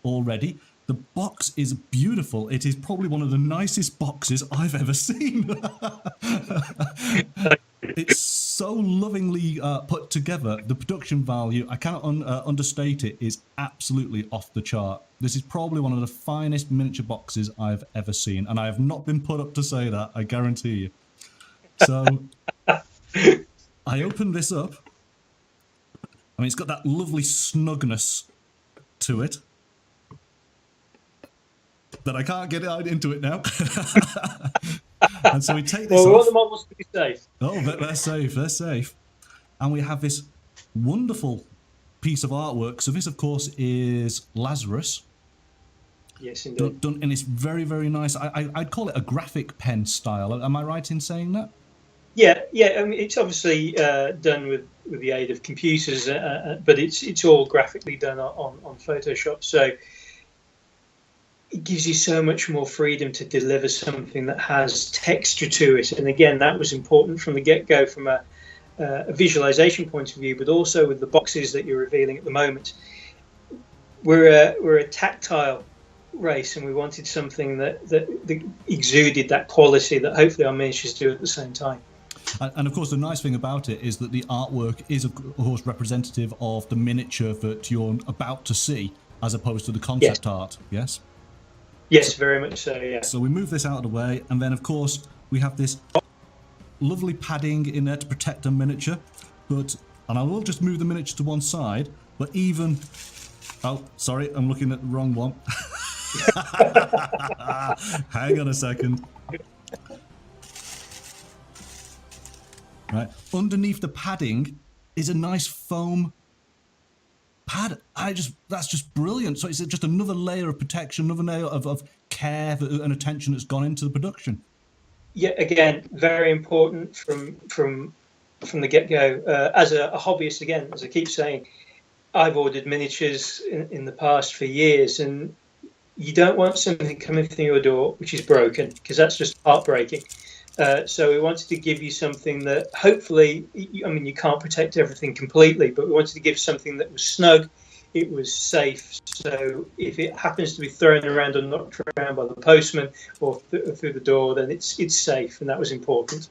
already. The box is beautiful. It is probably one of the nicest boxes I've ever seen. It's so lovingly put together. The production value, I cannot understate it, is absolutely off the chart. This is probably one of the finest miniature boxes I've ever seen, and I have not been put up to say that, I guarantee you. So I opened this up. I mean, it's got that lovely snugness to it that I can't get into it now. And so we take this off. We want the models to be safe. Oh, they're safe, they're safe. And we have this wonderful piece of artwork. So this, of course, is Lazarus. Yes, indeed. Done in this very, very nice, I'd call it a graphic pen style. Am I right in saying that? Yeah. I mean, it's obviously done with the aid of computers, but it's all graphically done on Photoshop. So it gives you so much more freedom to deliver something that has texture to it. And again, that was important from the get-go from a visualization point of view, but also with the boxes that you're revealing at the moment. We're a tactile race, and we wanted something that exuded that quality that hopefully our miniatures do at the same time. And of course, the nice thing about it is that the artwork is, of course, representative of the miniature that you're about to see, as opposed to the concept art. Yes? Yes, very much so, yeah. So we move this out of the way, and then, of course, we have this lovely padding in there to protect the miniature. And I will just move the miniature to one side, but even... Oh, sorry, I'm looking at the wrong one. Hang on a second. Right, underneath the padding is a nice foam pad. That's just brilliant. So it's just another layer of protection, another layer of care and attention that's gone into the production. Yeah, again, very important from the get-go. As a hobbyist, again, as I keep saying, I've ordered miniatures in the past for years, and you don't want something coming through your door which is broken, because that's just heartbreaking. So we wanted to give you something that hopefully, I mean, you can't protect everything completely, but we wanted to give something that was snug, it was safe. So if it happens to be thrown around or knocked around by the postman or through the door, then it's safe, and that was important.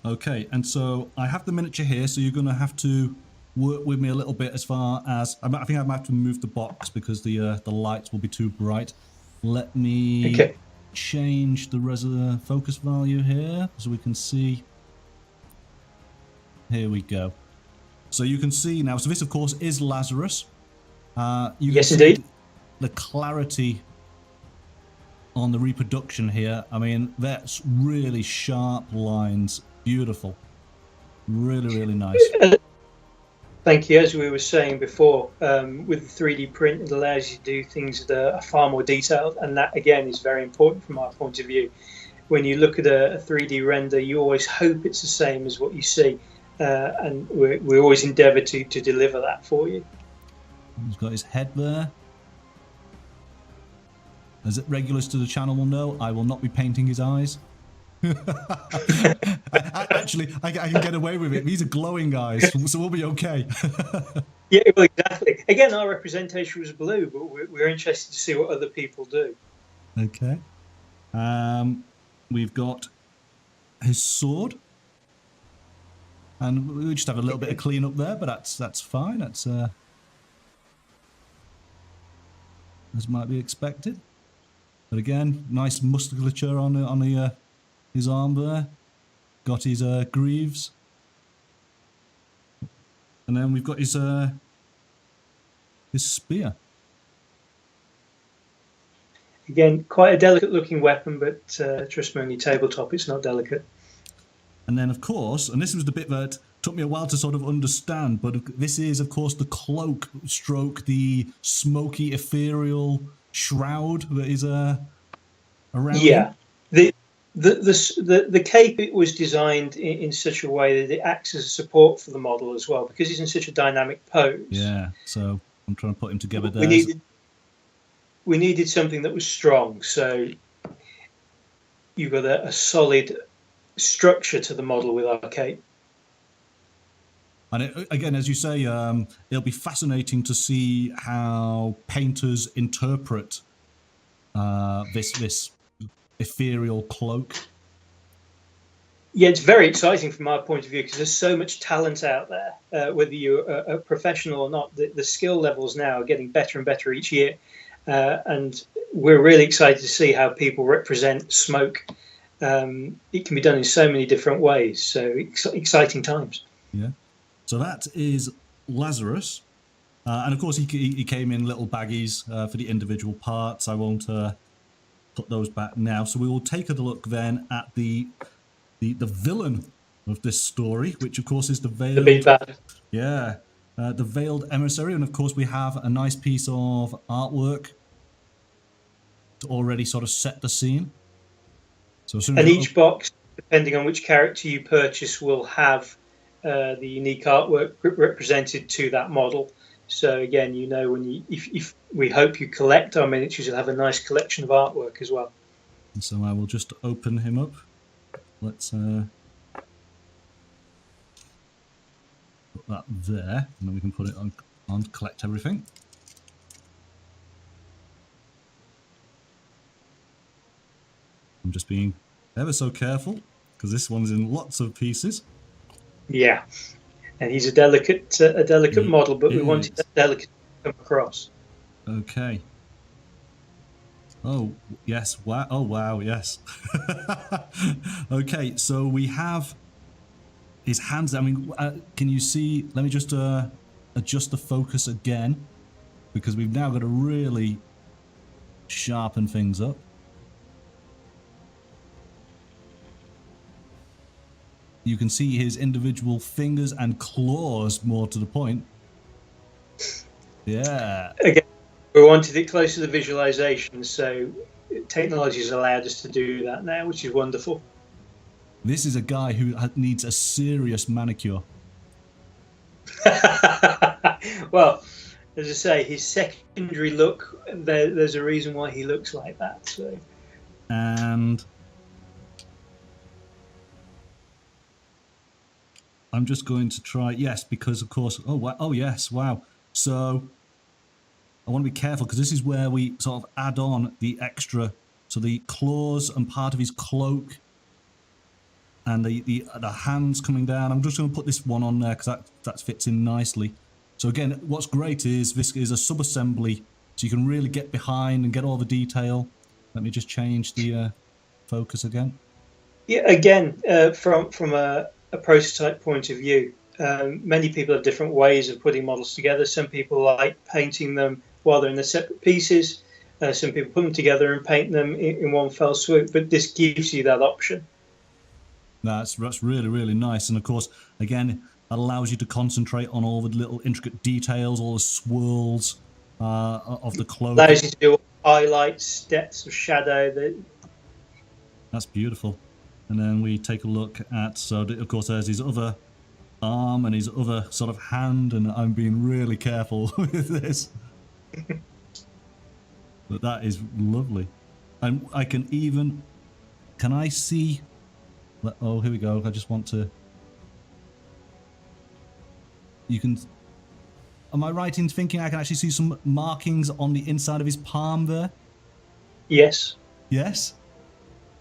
Okay, and so I have the miniature here, so you're going to have to work with me a little bit as far as I think I might have to move the box because the lights will be too bright. Let me change the focus value here so we can see. Here we go. So you can see now. So this, of course, is Lazarus. Yes, indeed. The clarity on the reproduction here. I mean, that's really sharp lines. Beautiful. Really, really nice. Thank you. As we were saying before, with the 3D print, it allows you to do things that are far more detailed, and that again is very important from our point of view. When you look at a 3D render, you always hope it's the same as what you see, and we always endeavour to deliver that for you. He's got his head there. As regulars to the channel will know, I will not be painting his eyes. Actually, I can get away with it. These are glowing eyes, so we'll be okay. Yeah, well, exactly. Again, our representation was blue, but we're interested to see what other people do. Okay. We've got his sword, and we just have a little bit of clean up there, but that's fine. That's as might be expected. But again, nice musculature on his arm there. Got his greaves, and then we've got his spear. Again, quite a delicate-looking weapon, but trust me, on your tabletop, it's not delicate. And then, of course, and this was the bit that took me a while to sort of understand, but this is, of course, the cloak stroke, the smoky, ethereal shroud that is around him. The cape, it was designed in such a way that it acts as a support for the model as well, because he's in such a dynamic pose. Yeah, so I'm trying to put him together there. We needed something that was strong, so you've got a solid structure to the model with our cape. And again, as you say, it'll be fascinating to see how painters interpret this ethereal cloak. Yeah, it's very exciting from our point of view because there's so much talent out there. Whether you're a professional or not, the skill levels now are getting better and better each year. And we're really excited to see how people represent smoke. It can be done in so many different ways. So exciting times. Yeah. So that is Lazarus. And of course, he came in little baggies for the individual parts. I won't put those back now. So we will take a look then at the villain of this story, which of course is the veiled. The big bad. Yeah. The veiled emissary, and of course we have a nice piece of artwork to already sort of set the scene. So as soon as each box, depending on which character you purchase, will have the unique artwork represented to that model. So again, you know, if we hope you collect our miniatures, you'll have a nice collection of artwork as well. And so I will just open him up. Let's put that there, and then we can put it on collect everything. I'm just being ever so careful because this one's in lots of pieces. Yeah, and he's a delicate model, but we wanted that delicate to come across. Okay. Oh yes! Wow! Oh wow! Yes. Okay, so we have his hands. I mean, can you see? Let me just adjust the focus again, because we've now got to really sharpen things up. You can see his individual fingers and claws, more to the point. Yeah. Again, we wanted it close to the visualization, so technology has allowed us to do that now, which is wonderful. This is a guy who needs a serious manicure. Well, as I say, his secondary look, there's a reason why he looks like that. So. And I'm just going to try, yes, because of course, oh, wow, oh yes, wow. So I want to be careful because this is where we sort of add on the extra, so the claws and part of his cloak and the hands coming down. I'm just going to put this one on there because that fits in nicely. So again, what's great is this is a sub-assembly, so you can really get behind and get all the detail. Let me just change the focus again. Yeah, again, from a prototype point of view, many people have different ways of putting models together. Some people like painting them while they're in their separate pieces. Some people put them together and paint them in one fell swoop, but this gives you that option. That's really, really nice. And of course, again, that allows you to concentrate on all the little intricate details, all the swirls of the cloak. Allows you to do highlights, depths of shadow. That's beautiful. And then we take a look at, so of course there's his other arm and his other sort of hand, and I'm being really careful with this. But that is lovely. And I can even, can I see, oh, here we go. I just want to, you can, am I right in thinking I can actually see some markings on the inside of his palm there? Yes. Yes?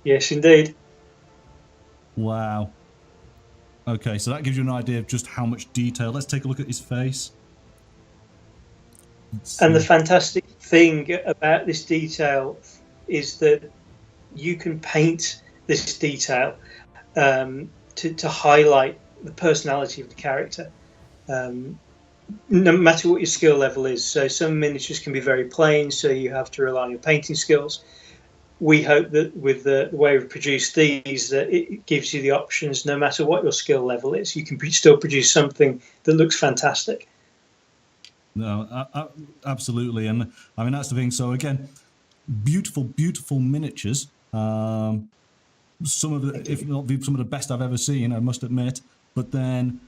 Yes, indeed. Wow. Okay, so that gives you an idea of just how much detail. Let's take a look at his face. And the fantastic thing about this detail is that you can paint this detail to highlight the personality of the character, no matter what your skill level is. So some miniatures can be very plain, so you have to rely on your painting skills. We hope that with the way we've produced these, that it gives you the options no matter what your skill level is. You can still produce something that looks fantastic. No, absolutely. And I mean, that's the thing. So again, beautiful, beautiful miniatures. Some of the, if not some of the best I've ever seen, I must admit. But then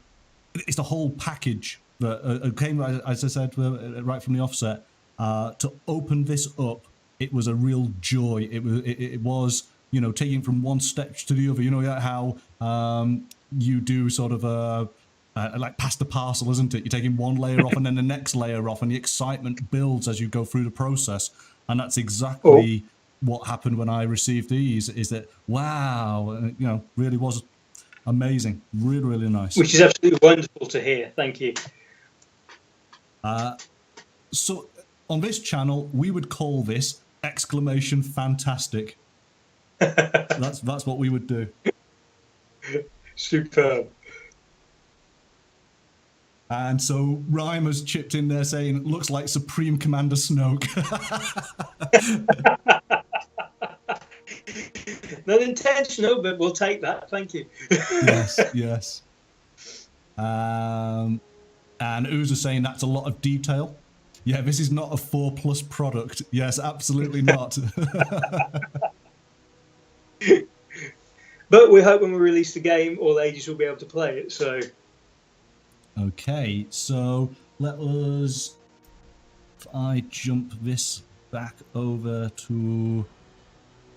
it's the whole package that came, as I said, right from the offset. To open this up, it was a real joy. It was, you know, taking from one step to the other. You know how you do sort of like past the parcel, isn't it? You're taking one layer off and then the next layer off, and the excitement builds as you go through the process. And that's exactly what happened when I received these. Is that wow? You know, really was amazing. Really, really nice. Which is absolutely wonderful to hear. Thank you. So on this channel, we would call this exclamation fantastic. That's what we would do. Superb. And so Rhyme has chipped in there saying, looks like Supreme Commander Snoke. Not intentional, but we'll take that. Thank you. Yes, yes. And Ooze is saying that's a lot of detail. Yeah, this is not a 4+ product. Yes, absolutely not. But we hope when we release the game, all ages will be able to play it. So, okay, so let us. If I jump this back over to,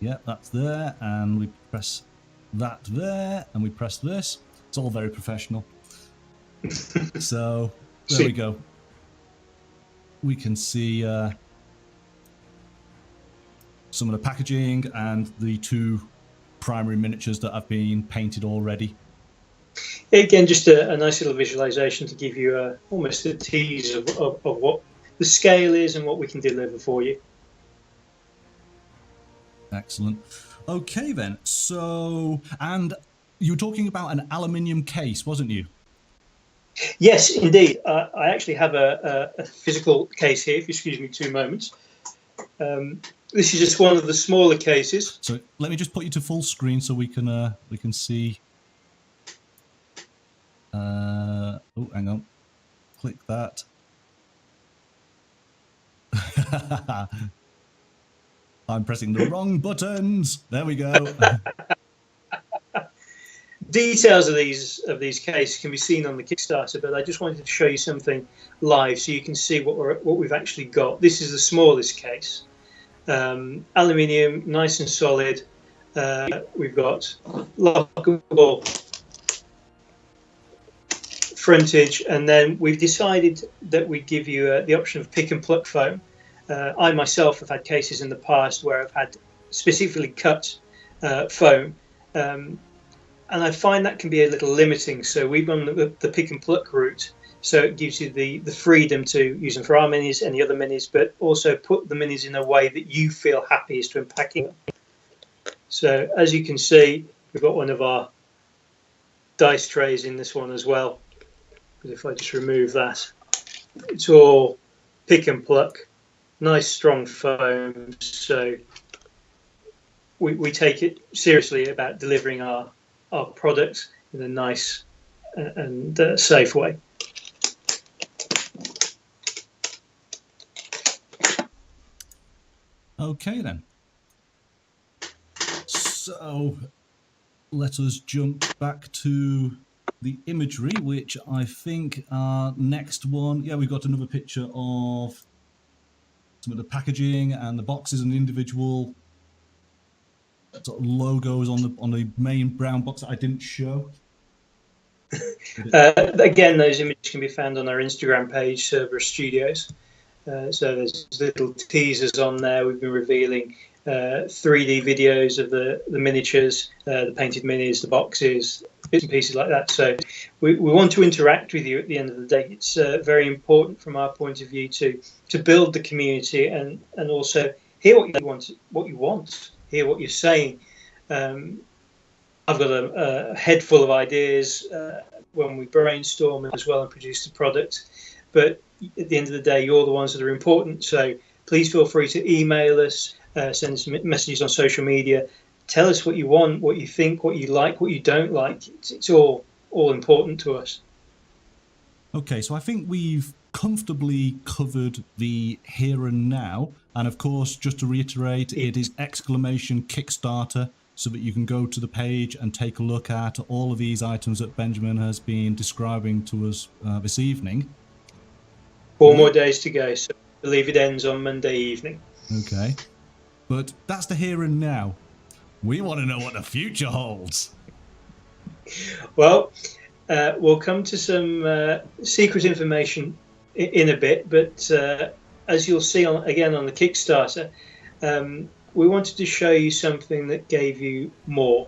yeah, that's there, and we press that there, and we press this. It's all very professional. So there we go. We can see some of the packaging and the two primary miniatures that have been painted already. Again, just a nice little visualization to give you almost a tease of what the scale is and what we can deliver for you. Excellent. Okay then, so, and you were talking about an aluminium case, wasn't you? Yes, indeed. I actually have a physical case here, if you excuse me 2 moments. This is just one of the smaller cases. So let me just put you to full screen so we can see. Oh, hang on. Click that. I'm pressing the wrong buttons. There we go. Details of these cases can be seen on the Kickstarter, but I just wanted to show you something live so you can see what we've actually got. This is the smallest case, aluminium, nice and solid. We've got lockable frontage, and then we've decided that we give you the option of pick and pluck foam. I myself have had cases in the past where I've had specifically cut foam, and I find that can be a little limiting. So we've gone the pick and pluck route. So it gives you the freedom to use them for our minis and the other minis, but also put the minis in a way that you feel happiest to unpacking them. So as you can see, we've got one of our dice trays in this one as well. But if I just remove that, it's all pick and pluck, nice strong foam. So we take it seriously about delivering our products in a nice and safe way. Okay then. So let us jump back to the imagery, which I think our next one, yeah, we've got another picture of some of the packaging and the boxes and the individual sort of logos on the main brown box that I didn't show. Again, those images can be found on our Instagram page, Cerberus-Studios. So there's little teasers on there. We've been revealing 3D videos of the miniatures, the painted minis, the boxes, bits and pieces like that. So we want to interact with you at the end of the day. It's very important from our point of view to build the community and also hear what you want, hear what you're saying. I've got a head full of ideas when we brainstorm as well and produce the product. But at the end of the day, you're the ones that are important. So please feel free to email us, send us messages on social media. Tell us what you want, what you think, what you like, what you don't like. It's all important to us. Okay, so I think we've comfortably covered the here and now. And of course, just to reiterate, it is !Kickstarter, so that you can go to the page and take a look at all of these items that Benjamin has been describing to us this evening. 4 more days to go, so I believe it ends on Monday evening. Okay, but that's the here and now. We want to know what the future holds. Well, we'll come to some secret information in a bit, but as you'll see again on the Kickstarter, we wanted to show you something that gave you more.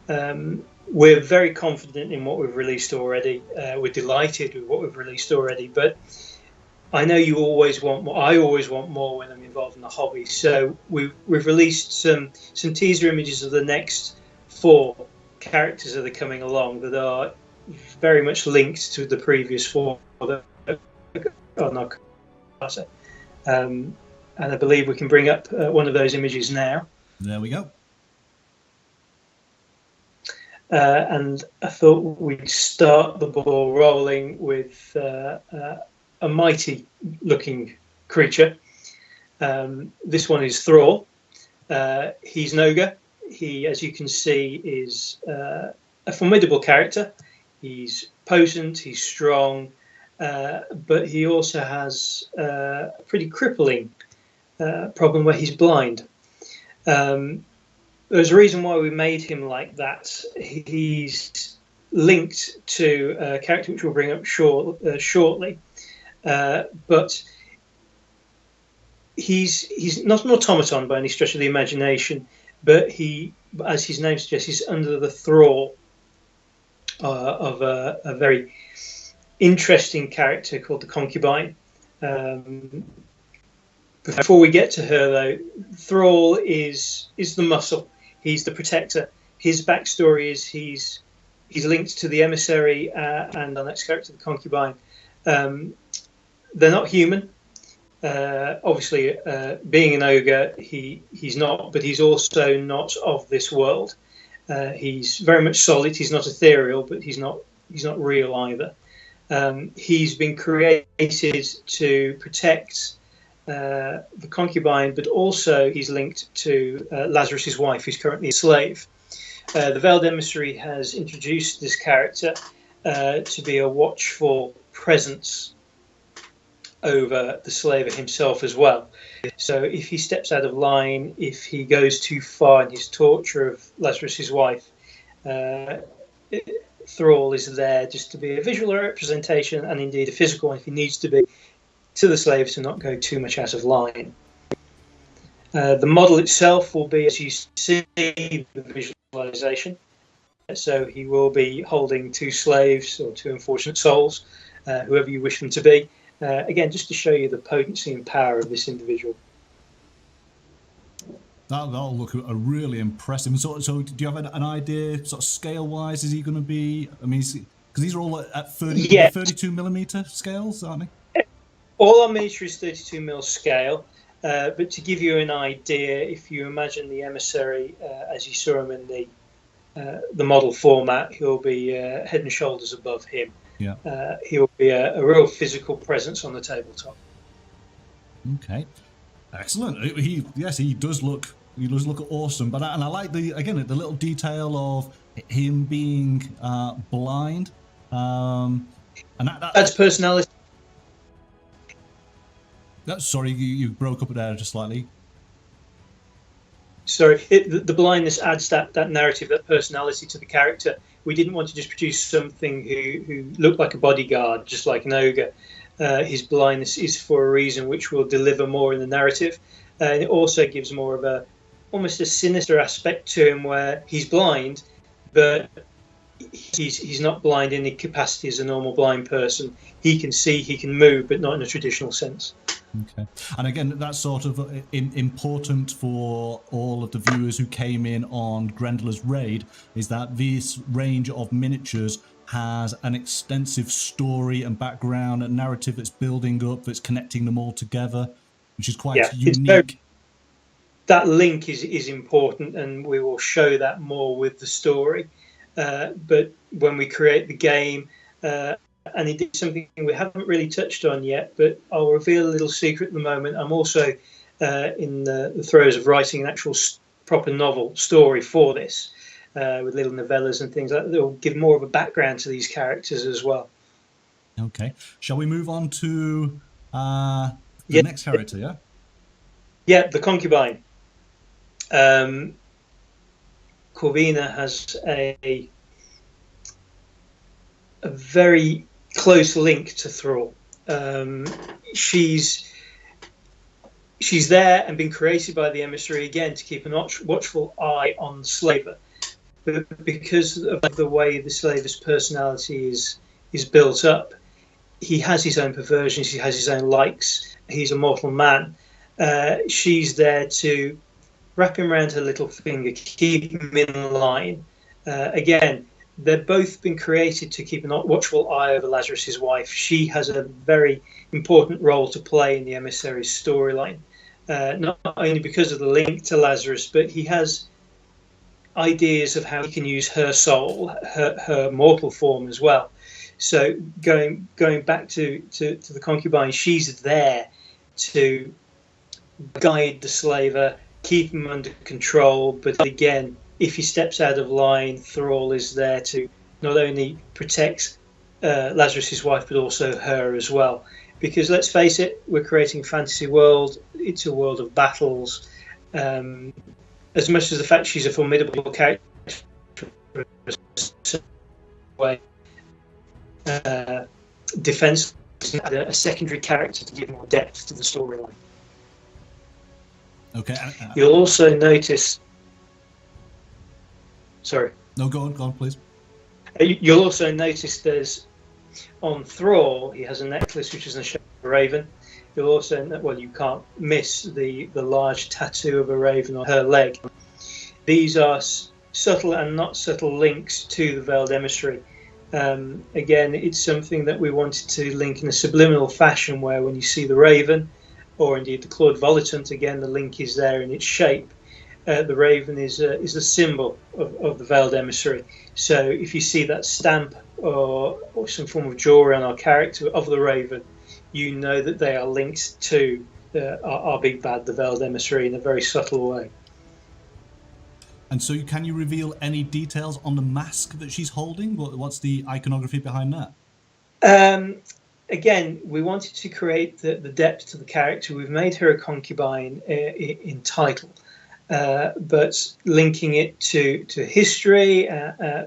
We're very confident in what we've released already. We're delighted with what we've released already, but I know you always want more. I always want more when I'm involved in the hobby. So we've released some teaser images of the next 4 characters that are coming along that are very much linked to the previous 4 that are on our Kickstarter. And I believe we can bring up one of those images now. There we go. And I thought we'd start the ball rolling with a mighty looking creature. This one is Thrall. He's an ogre. He, as you can see, is a formidable character. He's potent, he's strong, but he also has a pretty crippling problem where he's blind. There's a reason why we made him like that. He's linked to a character which we'll bring up shortly. But he's not an automaton by any stretch of the imagination, but he, as his name suggests, he's under the thrall of a very interesting character called the concubine. Before we get to her, though, Thrall is the muscle. He's the protector. His backstory is he's linked to the emissary and our next character, the concubine. They're not human. Obviously, being an ogre, he's not, but he's also not of this world. He's very much solid. He's not ethereal, but he's not real either. He's been created to protect the concubine, but also he's linked to Lazarus's wife, who's currently a slave. The Veiled Emissary has introduced this character to be a watchful presence over the slaver himself as well. So if he steps out of line, if he goes too far in his torture of Lazarus's wife, Thrall is there just to be a visual representation, and indeed a physical one if he needs to be, to the slave to not go too much out of line. The model itself will be, as you see, the visualization. So he will be holding two slaves or two unfortunate souls, whoever you wish them to be. Again, just to show you the potency and power of this individual. That'll look really impressive. So do you have an idea, sort of scale-wise, is he going to be? I mean, because these are all at 32 millimeter scales, aren't they? All our miniature is 32 mil scale. But to give you an idea, if you imagine the emissary as you saw him in the model format, he'll be head and shoulders above him. Yeah. He'll be a real physical presence on the tabletop. Okay, excellent. He does look awesome. But I like the little detail of him being blind. And that's personality. Sorry, you broke up there just slightly. Sorry, the blindness adds that narrative, that personality to the character. We didn't want to just produce something who looked like a bodyguard, just like an ogre. His blindness is for a reason, which will deliver more in the narrative. And it also gives more of almost a sinister aspect to him, where he's blind, but he's not blind in the capacity as a normal blind person. He can see, he can move, but not in a traditional sense. Okay, and again, that's sort of important for all of the viewers who came in on Grendler's raid, is that this range of miniatures has an extensive story and background and narrative that's building up, that's connecting them all together, which is quite unique. That link is important, and we will show that more with the story. But when we create the game, and indeed something we haven't really touched on yet, but I'll reveal a little secret at the moment. I'm also in the throes of writing an actual proper novel story for this, with little novellas and things like that will give more of a background to these characters as well. Okay. Shall we move on to the next character, yeah? Yeah, the concubine. Corvina has a very close link to Thrall. She's there and been created by the emissary again to keep a watchful eye on the slaver. But because of the way the slaver's personality is built up, he has his own perversions, he has his own likes, he's a mortal man. She's there to wrap him around her little finger, keep him in line. Again, they've both been created to keep a watchful eye over Lazarus's wife. She has a very important role to play in the emissary's storyline, not only because of the link to Lazarus, but he has ideas of how he can use her soul, her mortal form as well. So going back to the concubine, she's there to guide the slaver, keep him under control, but again, if he steps out of line, Thrall is there to not only protect Lazarus's wife, but also her as well. Because let's face it, we're creating a fantasy world. It's a world of battles. As much as the fact she's a formidable character, defense, a secondary character to give more depth to the storyline. Okay. You'll also notice. Sorry. No, go on, please. You'll also notice there's on Thrall, he has a necklace which is in the shape of a raven. You'll also, well, you can't miss the large tattoo of a raven on her leg. These are subtle and not subtle links to the Veiled Emissary. Again, it's something that we wanted to link in a subliminal fashion, where when you see the raven, or indeed the clawed volitant, again the link is there in its shape. The raven is the symbol of the Veiled Emissary. So if you see that stamp or some form of jewelry on our character of the raven, you know that they are linked to our big bad, the Veiled Emissary, in a very subtle way. And so can you reveal any details on the mask that she's holding? What's the iconography behind that? Again, we wanted to create the depth to the character. We've made her a concubine in title. but linking it to history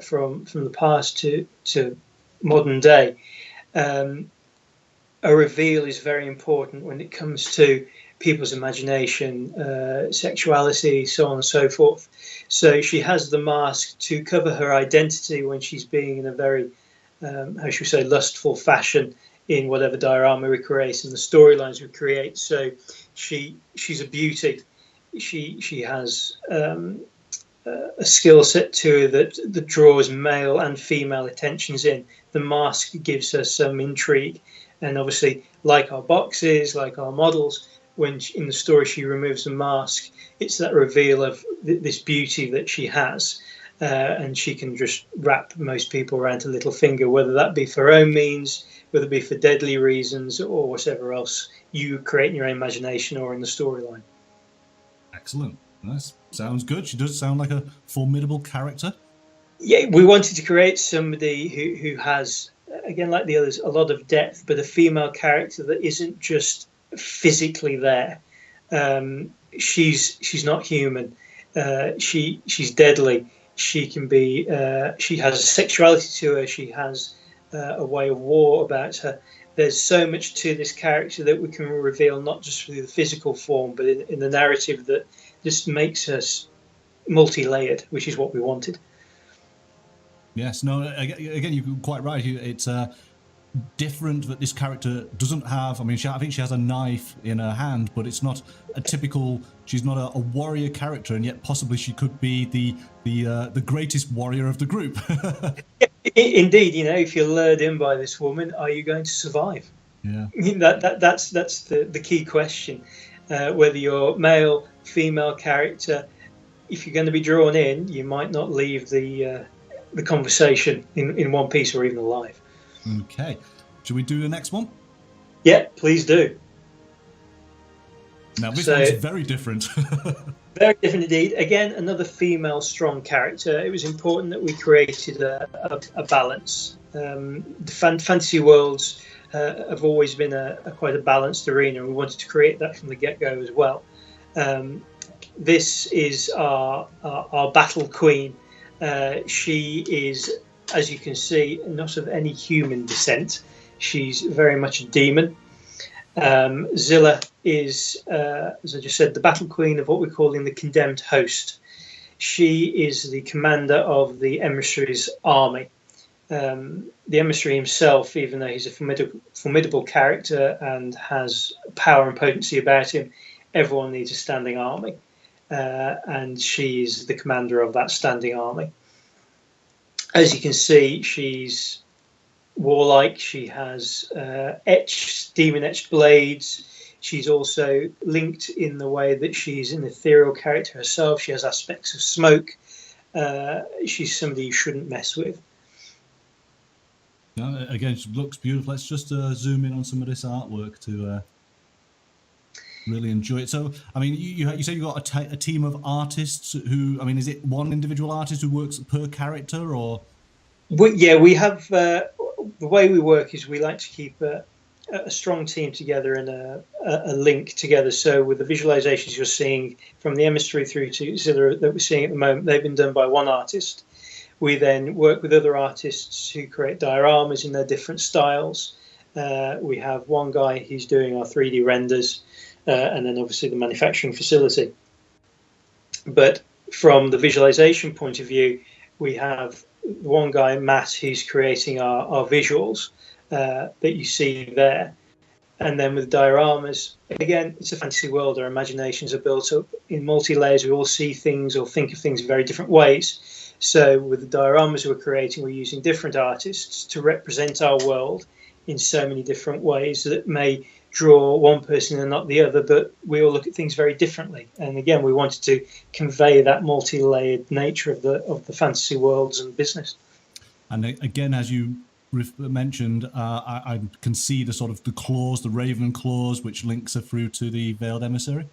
from the past to modern day. A reveal is very important when it comes to people's imagination, sexuality, so on and so forth. So she has the mask to cover her identity when she's being in a very, how should we say, lustful fashion in whatever diorama we create and the storylines we create. So she's a beauty. She has a skill set to her that draws male and female attentions in. The mask gives her some intrigue. And obviously, like our boxes, like our models, when in the story she removes the mask, it's that reveal of this beauty that she has. And she can just wrap most people around her little finger, whether that be for her own means, whether it be for deadly reasons, or whatever else you create in your own imagination or in the storyline. Excellent. That sounds good. She does sound like a formidable character. Yeah, we wanted to create somebody who has, again, like the others, a lot of depth, but a female character that isn't just physically there. She's not human. She's deadly. She can be. She has a sexuality to her. She has a way of war about her. There's so much to this character that we can reveal, not just through the physical form, but in the narrative that just makes us multi-layered, which is what we wanted. Yes, no, again, you're quite right. It's different that this character doesn't have. I mean, I think she has a knife in her hand, but it's not a typical. She's not a warrior character, and yet possibly she could be the greatest warrior of the group. Indeed, if you're lured in by this woman, are you going to survive? Yeah, that's the key question. Whether you're male, female character, if you're going to be drawn in, you might not leave the conversation in one piece or even alive. Okay, should we do the next one? Yeah, please do. Now this one's very different. Very different indeed. Again, another female strong character. It was important that we created a balance. The fantasy worlds have always been quite a balanced arena, and we wanted to create that from the get-go as well. This is our battle queen. She is, as you can see, not of any human descent. She's very much a demon. Zilla is, as I just said, the battle queen of what we're calling the condemned host. She is the commander of the emissary's army. The emissary himself, even though he's a formidable character and has power and potency about him, everyone needs a standing army. And she is the commander of that standing army. As you can see, she's warlike. She has demon-etched blades. She's also linked in the way that she's an ethereal character herself. She has aspects of smoke. She's somebody you shouldn't mess with. Again, she looks beautiful. Let's just zoom in on some of this artwork to really enjoy it. So, I mean, you say you've got a team of artists who, I mean, is it one individual artist who works per character, or? We have, the way we work is we like to keep a strong team together and a link together. So with the visualizations you're seeing from the emissary through to Zilla that we're seeing at the moment, they've been done by one artist. We then work with other artists who create dioramas in their different styles. We have one guy who's doing our 3D renders, and then obviously the manufacturing facility. But from the visualization point of view, we have one guy, Matt, who's creating our visuals that you see there. And then with dioramas, again, it's a fantasy world. Our imaginations are built up in multi-layers. We all see things or think of things in very different ways. So with the dioramas we're creating, we're using different artists to represent our world in so many different ways that may draw one person and not the other, but we all look at things very differently. And again, we wanted to convey that multi-layered nature of the fantasy worlds and business. And again, as you mentioned, I can see the sort of the claws, the raven claws, which links her through to the veiled emissary.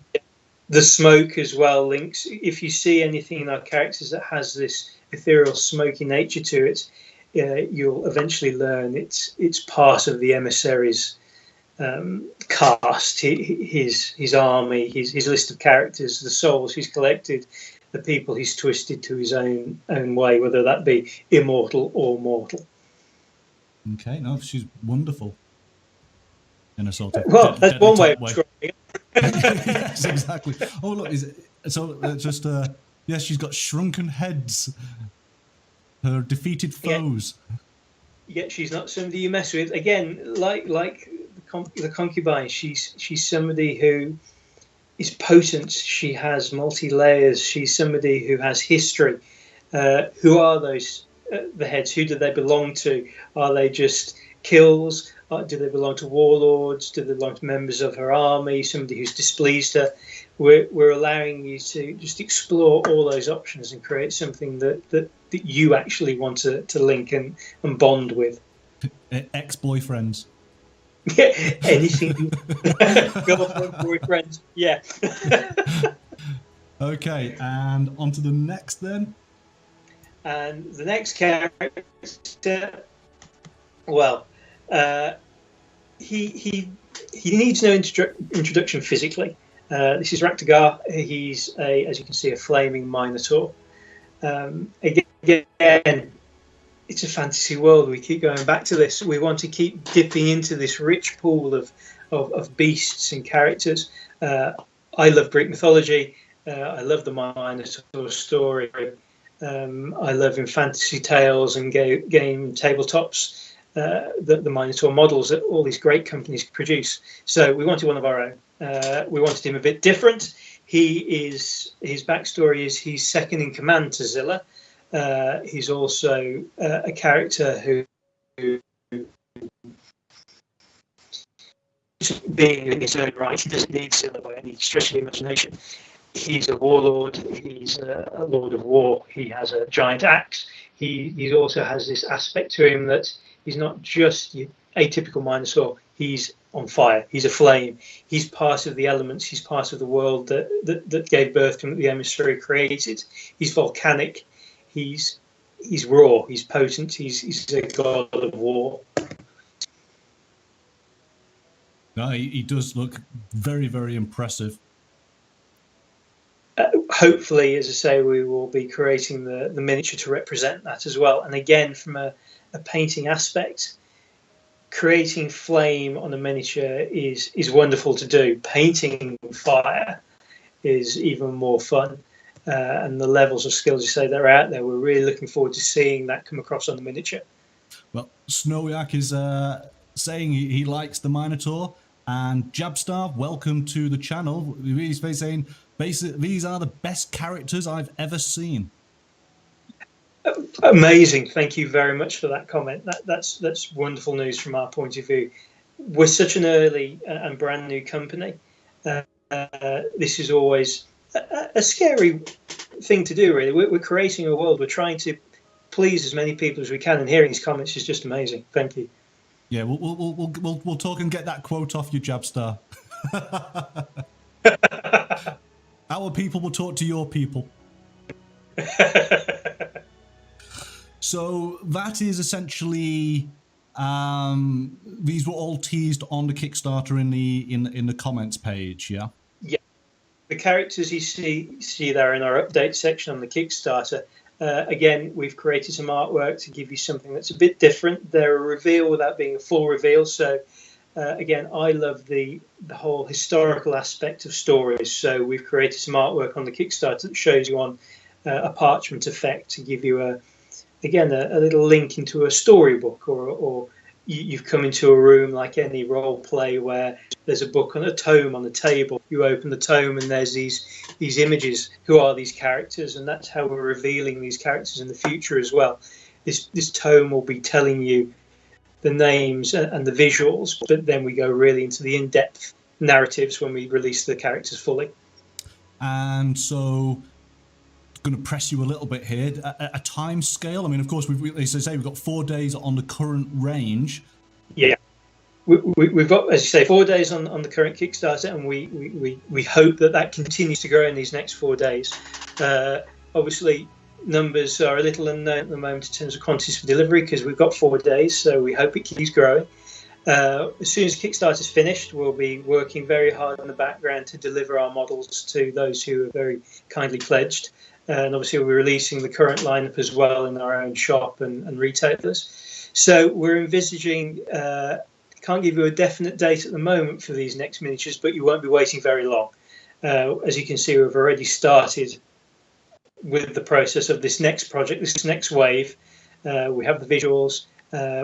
The smoke as well links. If you see anything in our characters that has this ethereal, smoky nature to it, you'll eventually learn it's part of the emissary's cast, his army, his list of characters, the souls he's collected, the people he's twisted to his own way, whether that be immortal or mortal. Okay, no, she's wonderful. In a sort of that's one way of describing it. Yes, exactly. Oh, look, yes, she's got shrunken heads. Her defeated foes. Yeah, she's not somebody you mess with. Again, like the concubine, she's somebody who is potent. She has multi-layers. She's somebody who has history. Who are those the heads? Who do they belong to? Are they just kills? Do they belong to warlords? Do they belong to members of her army? Somebody who's displeased her? We're allowing you to just explore all those options and create something that you actually want to link and bond with. Ex-boyfriends. Yeah, anything. Girlfriend, boyfriend. Yeah. Okay, and on to the next then. And the next character, well, he needs no introduction physically. This is Raktagar. He's as you can see, a flaming Minotaur. Again, it's a fantasy world. We keep going back to this. We want to keep dipping into this rich pool of beasts and characters. I love Greek mythology. I love the Minotaur story. I love in fantasy tales and game tabletops the Minotaur models that all these great companies produce. So we wanted one of our own. We wanted him a bit different. His backstory is he's second in command to Zilla. He's also a character who, being in his own right, he doesn't need Zilla by any stretch of the imagination. He's a warlord. He's a lord of war. He has a giant axe. He also has this aspect to him that he's not just a typical Minotaur. He's on fire. He's a flame. He's part of the elements. He's part of the world that gave birth to him, that the emissary created. He's volcanic. He's raw. He's potent. He's a god of war. No, he does look very, very impressive. Hopefully, as I say, we will be creating the miniature to represent that as well. And again, from a painting aspect, creating flame on a miniature is wonderful to do. Painting fire is even more fun. And the levels of skills, you say, that are out there, we're really looking forward to seeing that come across on the miniature. Well, Snowyak is saying he likes the Minotaur. And Jabstar, welcome to the channel. He's saying, basically, these are the best characters I've ever seen. Amazing. Thank you very much for that comment. That's wonderful news from our point of view. We're such an early and brand new company. This is always a scary thing to do, really. We're creating a world. We're trying to please as many people as we can, and hearing these comments is just amazing. Thank you. Yeah, we'll talk and get that quote off you, Jabstar. Our people will talk to your people. So that is essentially these were all teased on the Kickstarter in the comments page, yeah. Yeah, the characters you see there in our update section on the Kickstarter. Again, we've created some artwork to give you something that's a bit different. They're a reveal without being a full reveal. So, again, I love the whole historical aspect of stories. So we've created some artwork on the Kickstarter that shows you on a parchment effect to give you a little link into a storybook, or you've come into a room like any role play where there's a book on a tome on the table. You open the tome and there's these images. Who are these characters? And that's how we're revealing these characters in the future as well. This tome will be telling you the names and the visuals, but then we go really into the in-depth narratives when we release the characters fully. And so, going to press you a little bit here. A time scale. I mean, of course, as I say, we've got 4 days on the current range. Yeah, we've got, as you say, 4 days on the current Kickstarter, and we hope that continues to grow in these next 4 days. Obviously, numbers are a little unknown at the moment in terms of quantities for delivery because we've got 4 days, so we hope it keeps growing. As soon as Kickstarter's finished, we'll be working very hard in the background to deliver our models to those who are very kindly pledged. And obviously, we're releasing the current lineup as well in our own shop and retailers. So we're envisaging, can't give you a definite date at the moment for these next miniatures, but you won't be waiting very long. As you can see, we've already started with the process of this next project, this next wave. We have the visuals,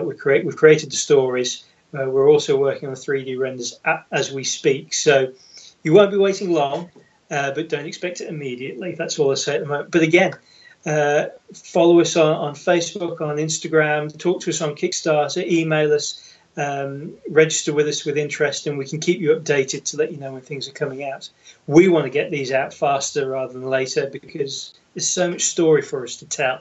we've created the stories. We're also working on 3D renders as we speak. So you won't be waiting long, but don't expect it immediately. That's all I say at the moment. But again, follow us on Facebook, on Instagram, talk to us on Kickstarter, email us, register with us with interest, and we can keep you updated to let you know when things are coming out. We want to get these out faster rather than later because there's so much story for us to tell.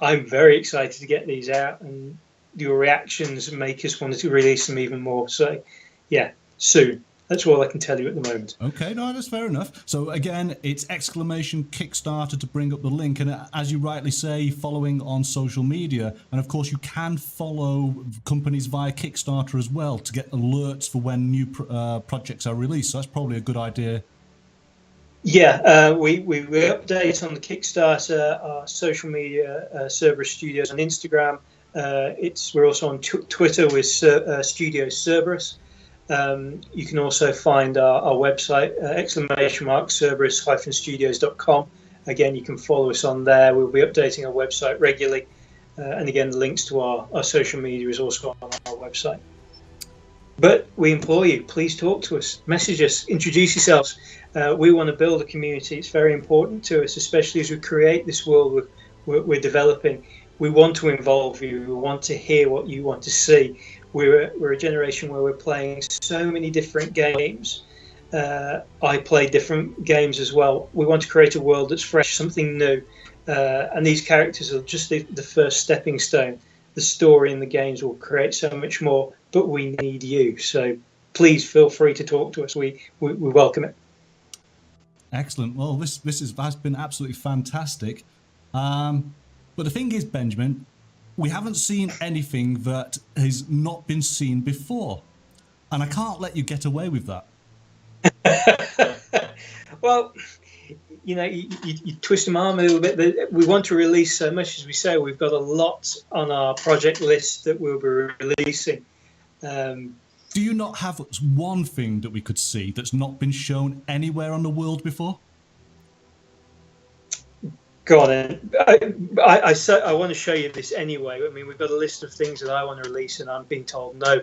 I'm very excited to get these out, and your reactions make us want to release them even more. So, yeah, soon. That's all I can tell you at the moment. Okay, no, that's fair enough. So again, it's !Kickstarter to bring up the link. And as you rightly say, following on social media. And of course, you can follow companies via Kickstarter as well to get alerts for when new projects are released. So that's probably a good idea. Yeah, we update on the Kickstarter, our social media, Cerberus-Studios on Instagram. We're also on Twitter with Studios Cerberus. You can also find our website, !Cerberus-Studios.com. Again, you can follow us on there. We'll be updating our website regularly. And again, the links to our social media is also on our website. But we implore you, please talk to us, message us, introduce yourselves. We want to build a community. It's very important to us, especially as we create this world we're developing. We want to involve you. We want to hear what you want to see. We're a generation where we're playing so many different games. I play different games as well. We want to create a world that's fresh, something new. And these characters are just the first stepping stone. The story in the games will create so much more, but we need you. So please feel free to talk to us. We welcome it. Excellent. Well, this has been absolutely fantastic. But the thing is, Benjamin, we haven't seen anything that has not been seen before. And I can't let you get away with that. Well, you twist my arm a little bit. We want to release so much, as we say. We've got a lot on our project list that we'll be releasing. Do you not have one thing that we could see that's not been shown anywhere on the world before? Go on. I want to show you this anyway. I mean, we've got a list of things that I want to release, and I'm being told no,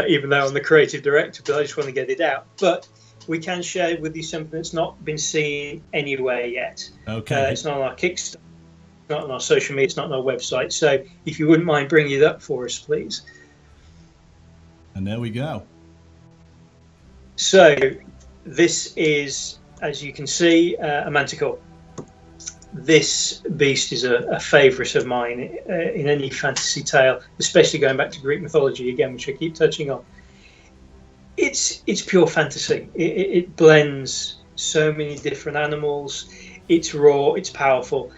even though I'm the creative director, but I just want to get it out. But we can share with you something that's not been seen anywhere yet. Okay. It's not on our Kickstarter, it's not on our social media, it's not on our website. So if you wouldn't mind bringing it up for us, please. And there we go. So this is, as you can see, a Manticore. This beast is a favourite of mine in any fantasy tale, especially going back to Greek mythology again, which I keep touching on. It's pure fantasy. It blends so many different animals. It's raw. It's powerful.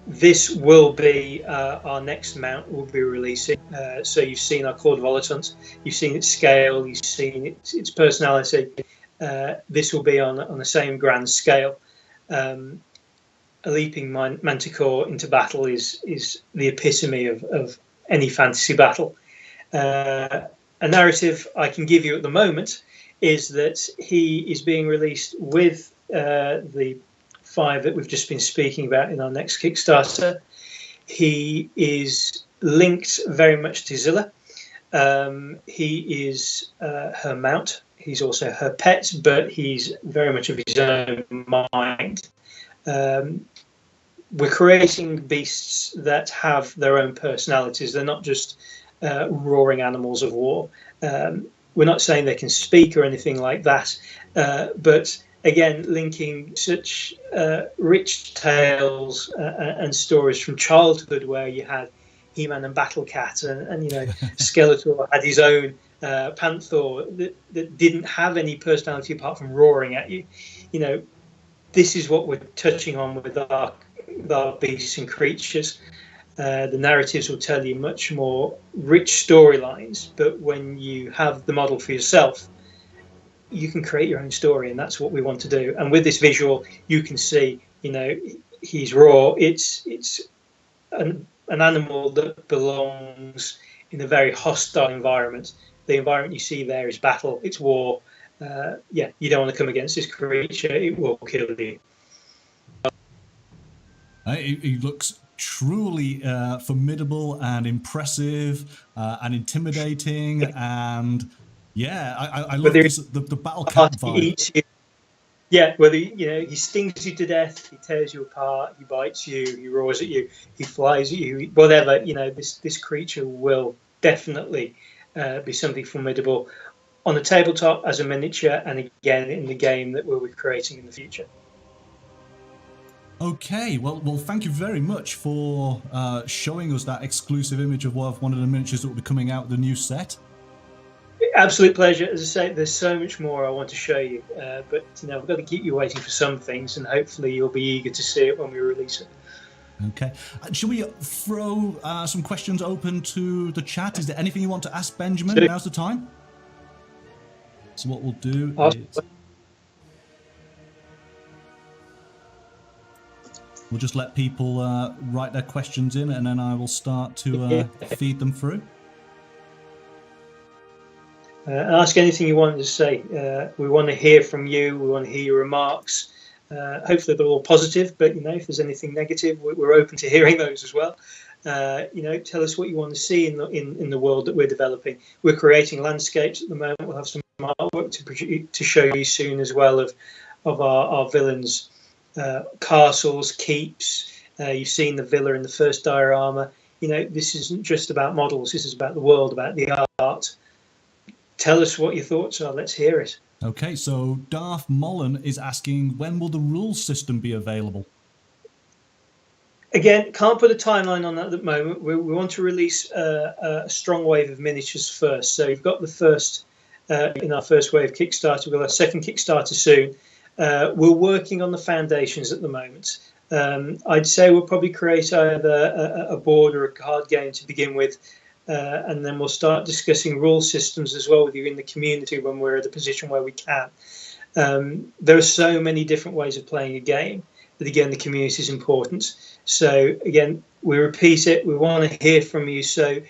This will be our next mount we'll be releasing. So you've seen our Claude Volatant, you've seen its scale, you've seen its personality. This will be on the same grand scale. A leaping Manticore into battle is the epitome of any fantasy battle. A narrative I can give you at the moment is that he is being released with the 5 that we've just been speaking about in our next Kickstarter. He is linked very much to Zilla. He is her mount. He's also her pet, but he's very much of his own mind. We're creating beasts that have their own personalities. They're not just roaring animals of war. We're not saying they can speak or anything like that, but again, linking such rich tales and stories from childhood, where you had He-Man and Battle Cat, and Skeletor had his own Panther that didn't have any personality apart from roaring at you. This is what we're touching on with our beasts and creatures. The narratives will tell you much more rich storylines, but when you have the model for yourself, you can create your own story, and that's what we want to do. And with this visual, you can see, he's raw. It's an animal that belongs in a very hostile environment. The environment you see there is battle, it's war. You don't want to come against this creature, it will kill you. He looks truly formidable and impressive and intimidating, and I love this, the battle cat vibe. He eats you. Yeah, whether he stings you to death, he tears you apart, he bites you, he roars at you, he flies at you, whatever. This creature will definitely be something formidable on the tabletop as a miniature, and again in the game that we'll be creating in the future. Okay, well, thank you very much for showing us that exclusive image of one of the miniatures that will be coming out with the new set. Absolute pleasure. As I say, there's so much more I want to show you, but we've got to keep you waiting for some things, and hopefully you'll be eager to see it when we release it. Okay. Should we throw some questions open to the chat? Is there anything you want to ask Benjamin? Now's the time. So what we'll do is we'll just let people write their questions in, and then I will start to feed them through. Ask anything you want to say. We want to hear from you. We want to hear your remarks. Hopefully they're all positive, but if there's anything negative, we're open to hearing those as well. Tell us what you want to see in the world that we're developing. We're creating landscapes at the moment. We'll have some artwork to show you soon as well of our villains, castles, keeps. You've seen the villa in the first diorama. This isn't just about models. This is about the world, about the art. Tell us what your thoughts are. Let's hear it. Okay, so Darth Mullen is asking, when will the rules system be available? Again, can't put a timeline on that at the moment. We want to release a strong wave of miniatures first. So we've got the first, in our first wave Kickstarter. We'll have a second Kickstarter soon. We're working on the foundations at the moment. I'd say we'll probably create either a board or a card game to begin with. And then we'll start discussing rule systems as well with you in the community when we're at a position where we can. There are so many different ways of playing a game that, again, the community is important. So, again, we repeat it. We want to hear from you. So,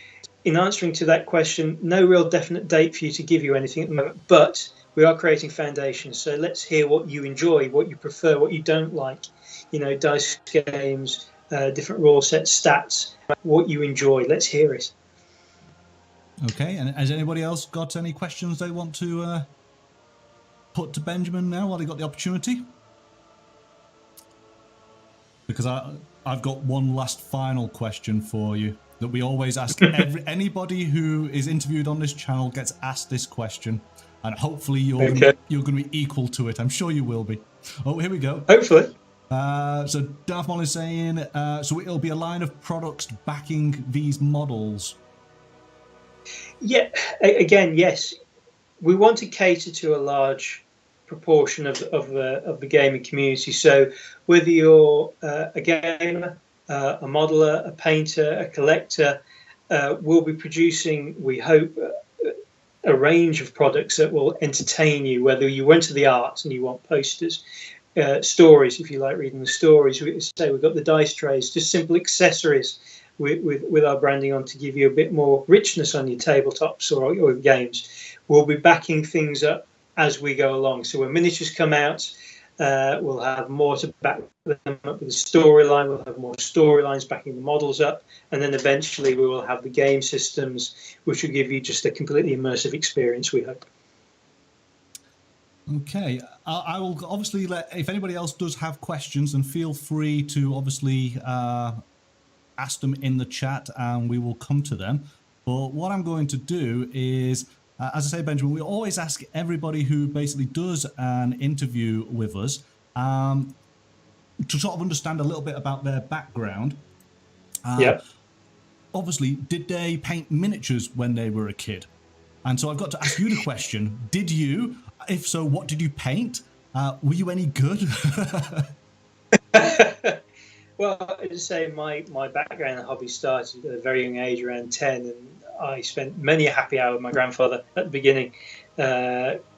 in answering to that question, no real definite date for you to give you anything at the moment, but we are creating foundations. So let's hear what you enjoy, what you prefer, what you don't like. Dice games, different rule sets, stats, what you enjoy. Let's hear it. Okay, and has anybody else got any questions they want to put to Benjamin now while they got the opportunity? Because I've got one last final question for you that we always ask. Anybody who is interviewed on this channel gets asked this question, and hopefully you're going to be equal to it. I'm sure you will be. Oh, here we go. Hopefully. So Darth Maul is saying, so it'll be a line of products backing these models. Yeah, again, yes. We want to cater to a large proportion of the gaming community. So whether you're a gamer, a modeler, a painter, a collector, we'll be producing, we hope, a range of products that will entertain you, whether you went to the arts and you want posters, stories, if you like reading the stories. We've got the dice trays, just simple accessories with our branding on to give you a bit more richness on your tabletops or your games. We'll be backing things up as we go along. So when miniatures come out, we'll have more to back them up with the storyline. We'll have more storylines backing the models up. And then eventually we will have the game systems, which will give you just a completely immersive experience, we hope. Okay, I will obviously if anybody else does have questions, then feel free to obviously ask them in the chat and we will come to them. But what I'm going to do is, as I say, Benjamin, we always ask everybody who basically does an interview with us to sort of understand a little bit about their background. Yeah. Obviously, did they paint miniatures when they were a kid? And so I've got to ask you the question, did you? If so, what did you paint? Were you any good? Well, as I say, my background and hobby started at a very young age, around 10, and I spent many a happy hour with my grandfather at the beginning,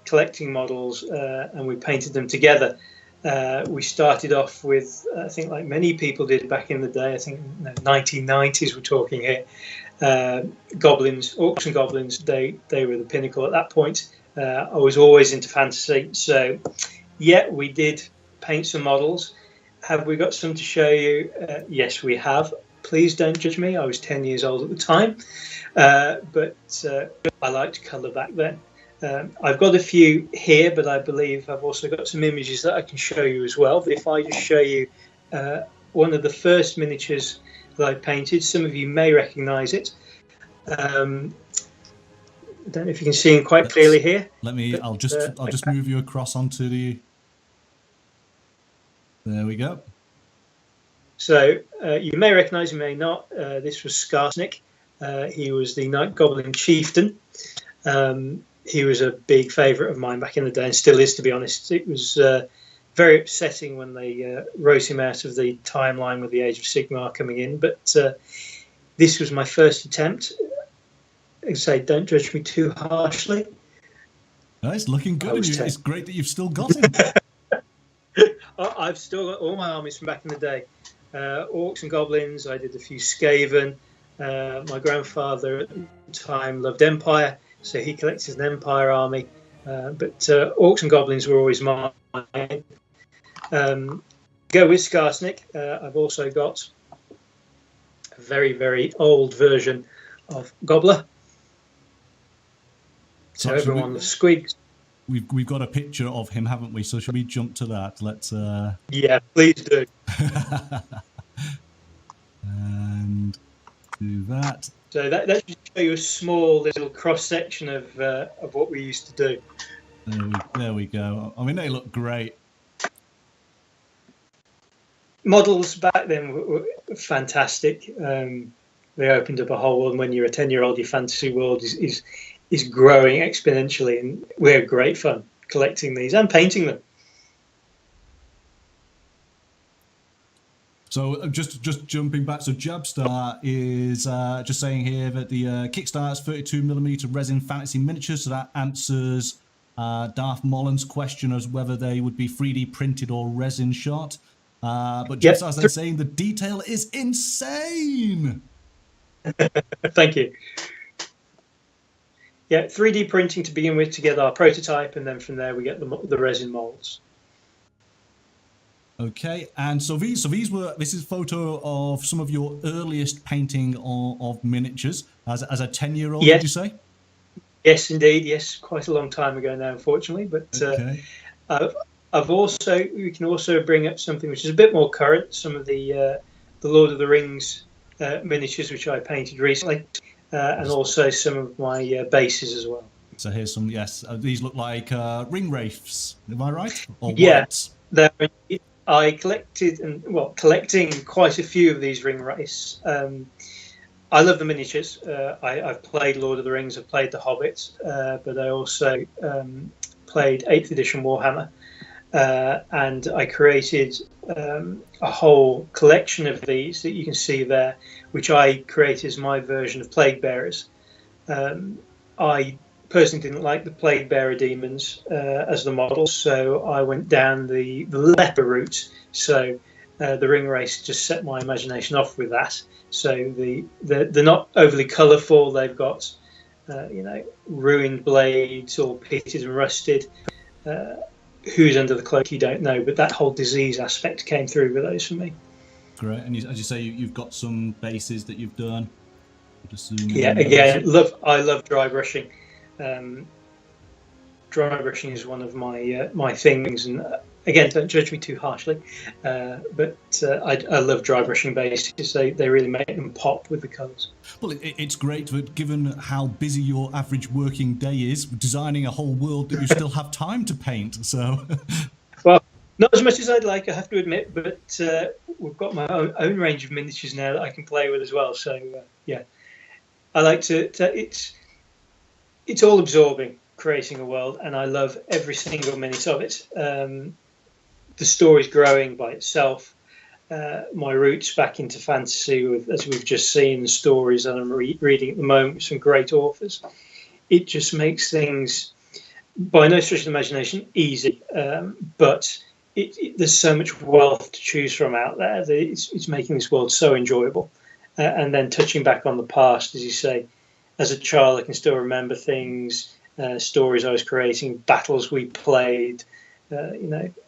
collecting models, and we painted them together. We started off with, I think, like many people did back in the day, I think 1990s we're talking here, goblins, orcs and goblins, they were the pinnacle at that point. I was always into fantasy, so yeah, we did paint some models. Have we got some to show you? Yes, we have. Please don't judge me. I was 10 years old at the time, but I liked colour back then. I've got a few here, but I believe I've also got some images that I can show you as well. But if I just show you one of the first miniatures that I painted, some of you may recognise it. I don't know if you can see him quite clearly here. Let me. But, I'll just move you across onto the. There we go. So you may recognise, you may not. This was Skarsnik. He was the Night Goblin chieftain. He was a big favourite of mine back in the day, and still is, to be honest. It was very upsetting when they wrote him out of the timeline with the Age of Sigmar coming in. But this was my first attempt. I say, don't judge me too harshly. No, it's looking good. It's great that you've still got him. I've still got all my armies from back in the day. Orcs and goblins. I did a few Skaven. My grandfather at the time loved Empire, so he collected an Empire army. But orcs and goblins were always mine. Go with Skarsnik. I've also got a very, very old version of Gobbler. So everyone loves squigs. We've got a picture of him, haven't we? So should we jump to that? Let's. Yeah, please do. And do that. So that should show you a small little cross section of what we used to do. There we go. I mean, they look great. Models back then were fantastic. They opened up a whole world. When you're a 10-year-old, your fantasy world is growing exponentially, and we had great fun collecting these and painting them. So just jumping back, so Jabstar is just saying here that the Kickstarter is 32mm resin fantasy miniatures, so that answers Darth Mullen's question as whether they would be 3D printed or resin shot. But Jabstar's then saying the detail is insane. Thank you. Yeah, 3D printing to begin with to get our prototype, and then from there we get the resin molds. Okay, and so this is a photo of some of your earliest painting of miniatures as a 10-year-old. Yes. Did you say? Yes, indeed. Yes, quite a long time ago now, unfortunately. But okay. We can also bring up something which is a bit more current. Some of the Lord of the Rings miniatures which I painted recently. And also some of my bases as well. So here's some, yes, these look like ring wraiths, am I right? Or yeah, I collecting quite a few of these ring wraiths. I love the miniatures. I've played Lord of the Rings, I've played The Hobbit, but I also played 8th edition Warhammer. And I created a whole collection of these that you can see there, which I created as my version of Plague Bearers. I personally didn't like the Plague Bearer demons as the model, so I went down the leper route. So the ring race just set my imagination off with that. So they're not overly colourful. They've got ruined blades, all pitted and rusted. Who's under the cloak, you don't know, but that whole disease aspect came through with those for me. Great, and as you say, you've got some bases that you've done. Yeah, again, I love dry brushing. Dry brushing is one of my things, and again, don't judge me too harshly, but I love dry brushing bases. They really make them pop with the colours. Well, it's great that given how busy your average working day is, designing a whole world, that you still have time to paint. So, well, not as much as I'd like, I have to admit, but we've got my own range of miniatures now that I can play with as well. So, yeah, I like to. It's all absorbing, creating a world, and I love every single minute of it. The story's growing by itself. my roots back into fantasy, as we've just seen, the stories that I'm reading at the moment with some great authors. It just makes things, by no stretch of the imagination, easy. But there's so much wealth to choose from out there that it's making this world so enjoyable. And then touching back on the past, as you say, as a child, I can still remember things, stories I was creating, battles we played,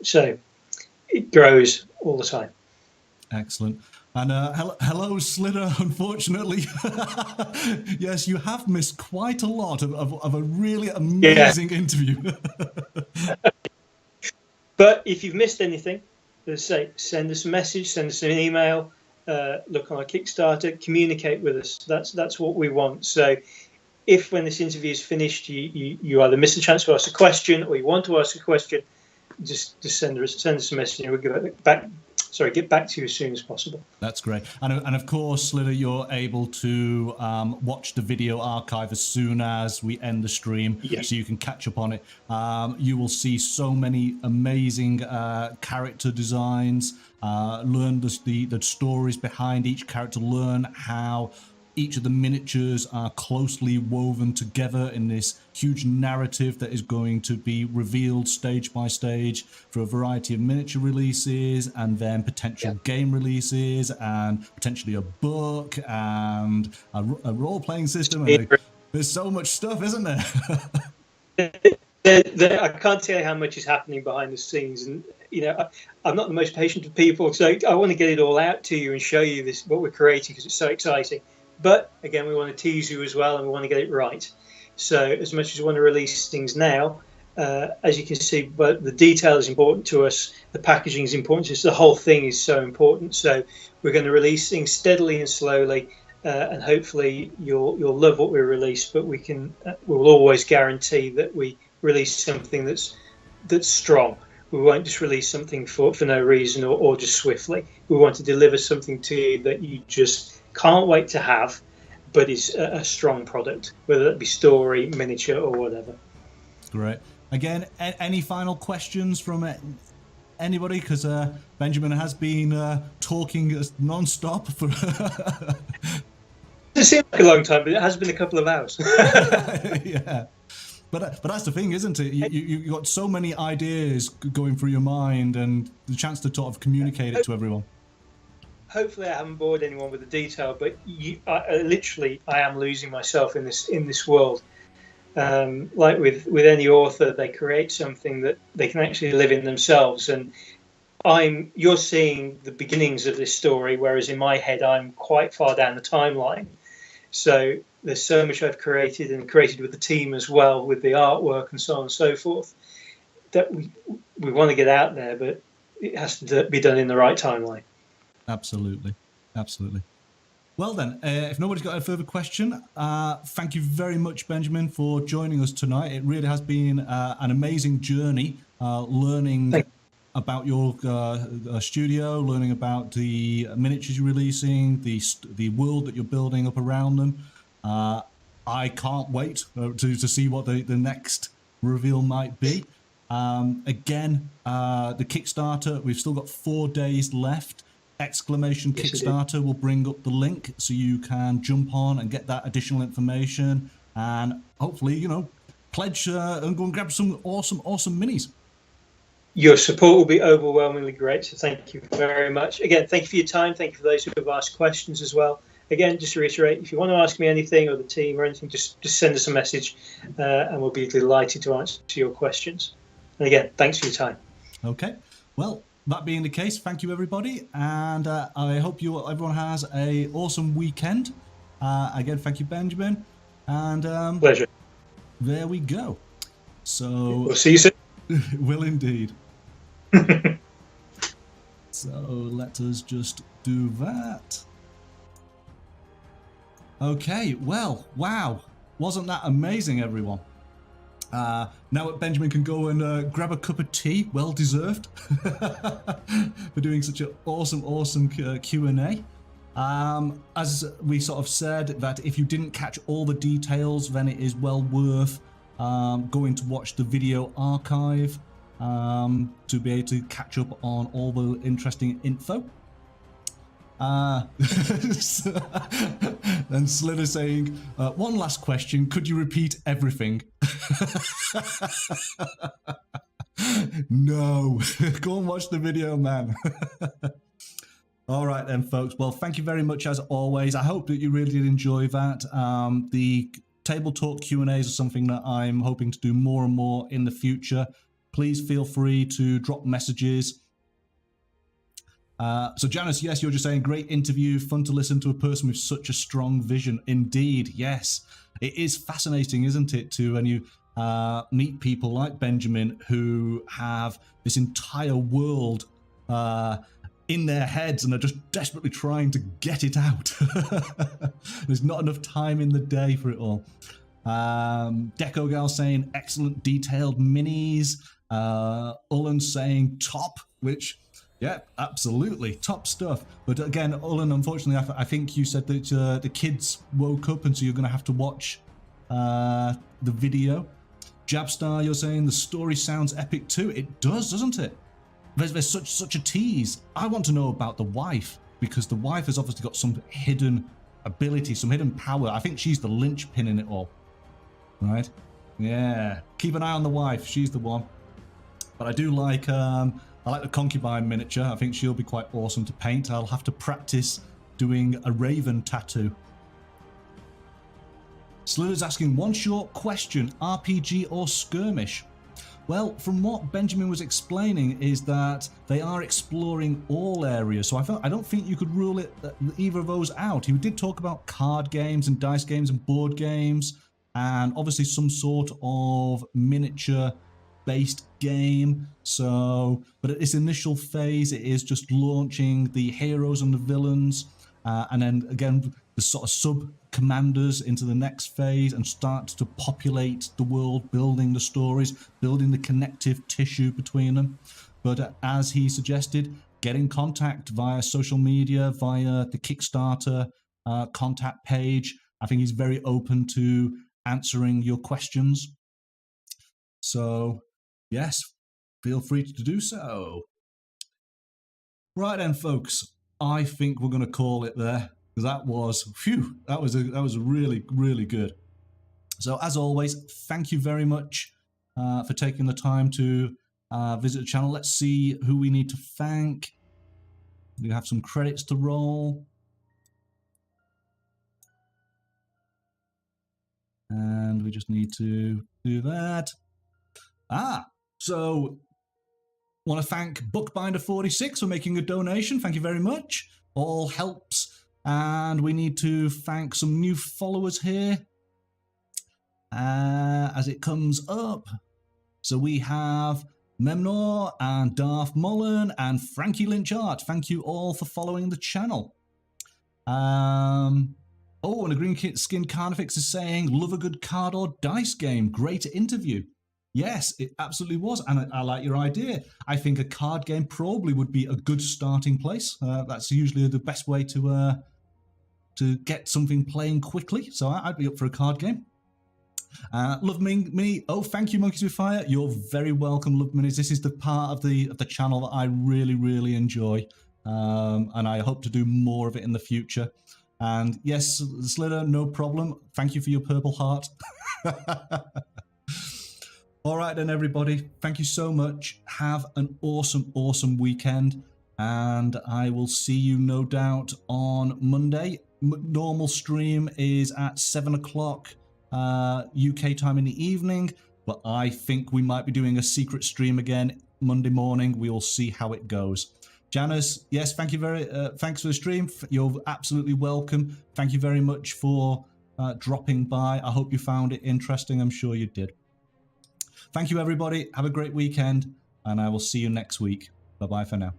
so it grows all the time. Excellent. And hello, Slither. Unfortunately, yes, you have missed quite a lot of a really amazing interview. But if you've missed anything, let's say, send us a message, send us an email, look on our Kickstarter, communicate with us. That's what we want. So if when this interview is finished, you either miss a chance to ask a question or you want to ask a question, just send us a message and we'll get back to you as soon as possible. That's great. And of course, Slither, you're able to watch the video archive as soon as we end the stream, so you can catch up on it. You will see so many amazing character designs, learn the stories behind each character, learn how each of the miniatures are closely woven together in this huge narrative that is going to be revealed stage by stage for a variety of miniature releases, and then potential game releases, and potentially a book and a role-playing system. And there's so much stuff, isn't there? I can't tell you how much is happening behind the scenes, and I'm not the most patient of people, so I want to get it all out to you and show you what we're creating because it's so exciting. But again, we want to tease you as well, and we want to get it right. So as much as we want to release things now, as you can see, but the detail is important to us. The packaging is important to us. The whole thing is so important. So we're going to release things steadily and slowly, and hopefully you'll love what we release. But we'll always guarantee that we release something that's strong. We won't just release something for no reason or just swiftly. We want to deliver something to you that you just can't wait to have, but is a strong product, whether that be story, miniature, or whatever. Great. Again, any final questions from anybody? Because Benjamin has been talking non-stop for... It seems like a long time, but it has been a couple of hours. Yeah. But that's the thing, isn't it? You got so many ideas going through your mind, and the chance to sort of communicate it to everyone. Hopefully, I haven't bored anyone with the detail, but I am losing myself in this world. Like with any author, they create something that they can actually live in themselves, and you're seeing the beginnings of this story, whereas in my head, I'm quite far down the timeline. So there's so much I've created with the team as well, with the artwork and so on and so forth, that we want to get out there, but it has to be done in the right timeline. Absolutely. Well then, if nobody's got a further question, thank you very much, Benjamin, for joining us tonight. It really has been an amazing journey, learning about your studio, learning about the miniatures you're releasing, the world that you're building up around them. I can't wait to see what the next reveal might be. Again, the Kickstarter, we've still got 4 days left. Kickstarter will bring up the link so you can jump on and get that additional information, and hopefully, pledge and go and grab some awesome minis. Your support will be overwhelmingly great, so thank you very much. Again, thank you for your time. Thank you for those who have asked questions as well. Again, just to reiterate, if you want to ask me anything or the team or anything, just send us a message, and we'll be delighted to answer your questions. And again, thanks for your time. Okay. Well, that being the case, thank you everybody, and I hope everyone has a awesome weekend. Again, thank you, Benjamin, and pleasure. There we go. So we'll see you soon. Will indeed. So let us just do that. Okay. Well, wow, wasn't that amazing, everyone? Now Benjamin can go and grab a cup of tea, well deserved, for doing such an awesome Q&A. As we sort of said, that if you didn't catch all the details, then it is well worth going to watch the video archive to be able to catch up on all the interesting info. And Slither saying, one last question, could you repeat everything? No, go and watch the video, man. All right then, folks. Well, thank you very much as always. I hope that you really did enjoy that. The Table Talk Q&As are something that I'm hoping to do more and more in the future. Please feel free to drop messages. So Janice, yes, you're just saying great interview, fun to listen to a person with such a strong vision. Indeed, yes. It is fascinating, isn't it, to when you meet people like Benjamin who have this entire world in their heads and are just desperately trying to get it out. There's not enough time in the day for it all. Deco Gal saying excellent detailed minis. Ullen saying top, which... yeah, absolutely. Top stuff. But again, Ullen, unfortunately, I think you said that the kids woke up and so you're going to have to watch the video. Jabstar, you're saying the story sounds epic too. It does, doesn't it? There's such a tease. I want to know about the wife, because the wife has obviously got some hidden ability, some hidden power. I think she's the linchpin in it all. Right? Yeah. Keep an eye on the wife. She's the one. But I do like... I like the concubine miniature. I think she'll be quite awesome to paint. I'll have to practice doing a raven tattoo. Slither's asking, one short question, RPG or skirmish? Well, from what Benjamin was explaining is that they are exploring all areas. So I don't think you could rule it either of those out. He did talk about card games and dice games and board games, and obviously some sort of miniature based game. So, but at this initial phase, it is just launching the heroes and the villains, and then again the sort of sub commanders into the next phase and start to populate the world, building the stories, building the connective tissue between them. But as he suggested, get in contact via social media, via the Kickstarter contact page. I think he's very open to answering your questions. So yes, feel free to do so. Right then, folks, I think we're going to call it there. That was, phew, that was really, really good. So as always, thank you very much for taking the time to visit the channel. Let's see who we need to thank. We have some credits to roll. And we just need to do that. So want to thank Bookbinder46 for making a donation. Thank you very much. All helps. And we need to thank some new followers here as it comes up. So we have Memnor and Darth Mullen and Frankie Lynch Art. Thank you all for following the channel. Oh, and a green skin Carnifex is saying, love a good card or dice game. Great interview. Yes, it absolutely was, and I like your idea. I think a card game probably would be a good starting place. That's usually the best way to get something playing quickly, so I'd be up for a card game. Love Mini, oh, thank you, Monkeys with Fire. You're very welcome, Love Minis. This is the part of the channel that I really, really enjoy, and I hope to do more of it in the future. And yes, Slither, no problem. Thank you for your purple heart. All right then, everybody. Thank you so much. Have an awesome, awesome weekend. And I will see you, no doubt, on Monday. Normal stream is at 7 o'clock UK time in the evening. But I think we might be doing a secret stream again Monday morning. We will see how it goes. Janice, yes, thank you thanks for the stream. You're absolutely welcome. Thank you very much for dropping by. I hope you found it interesting. I'm sure you did. Thank you, everybody. Have a great weekend, and I will see you next week. Bye-bye for now.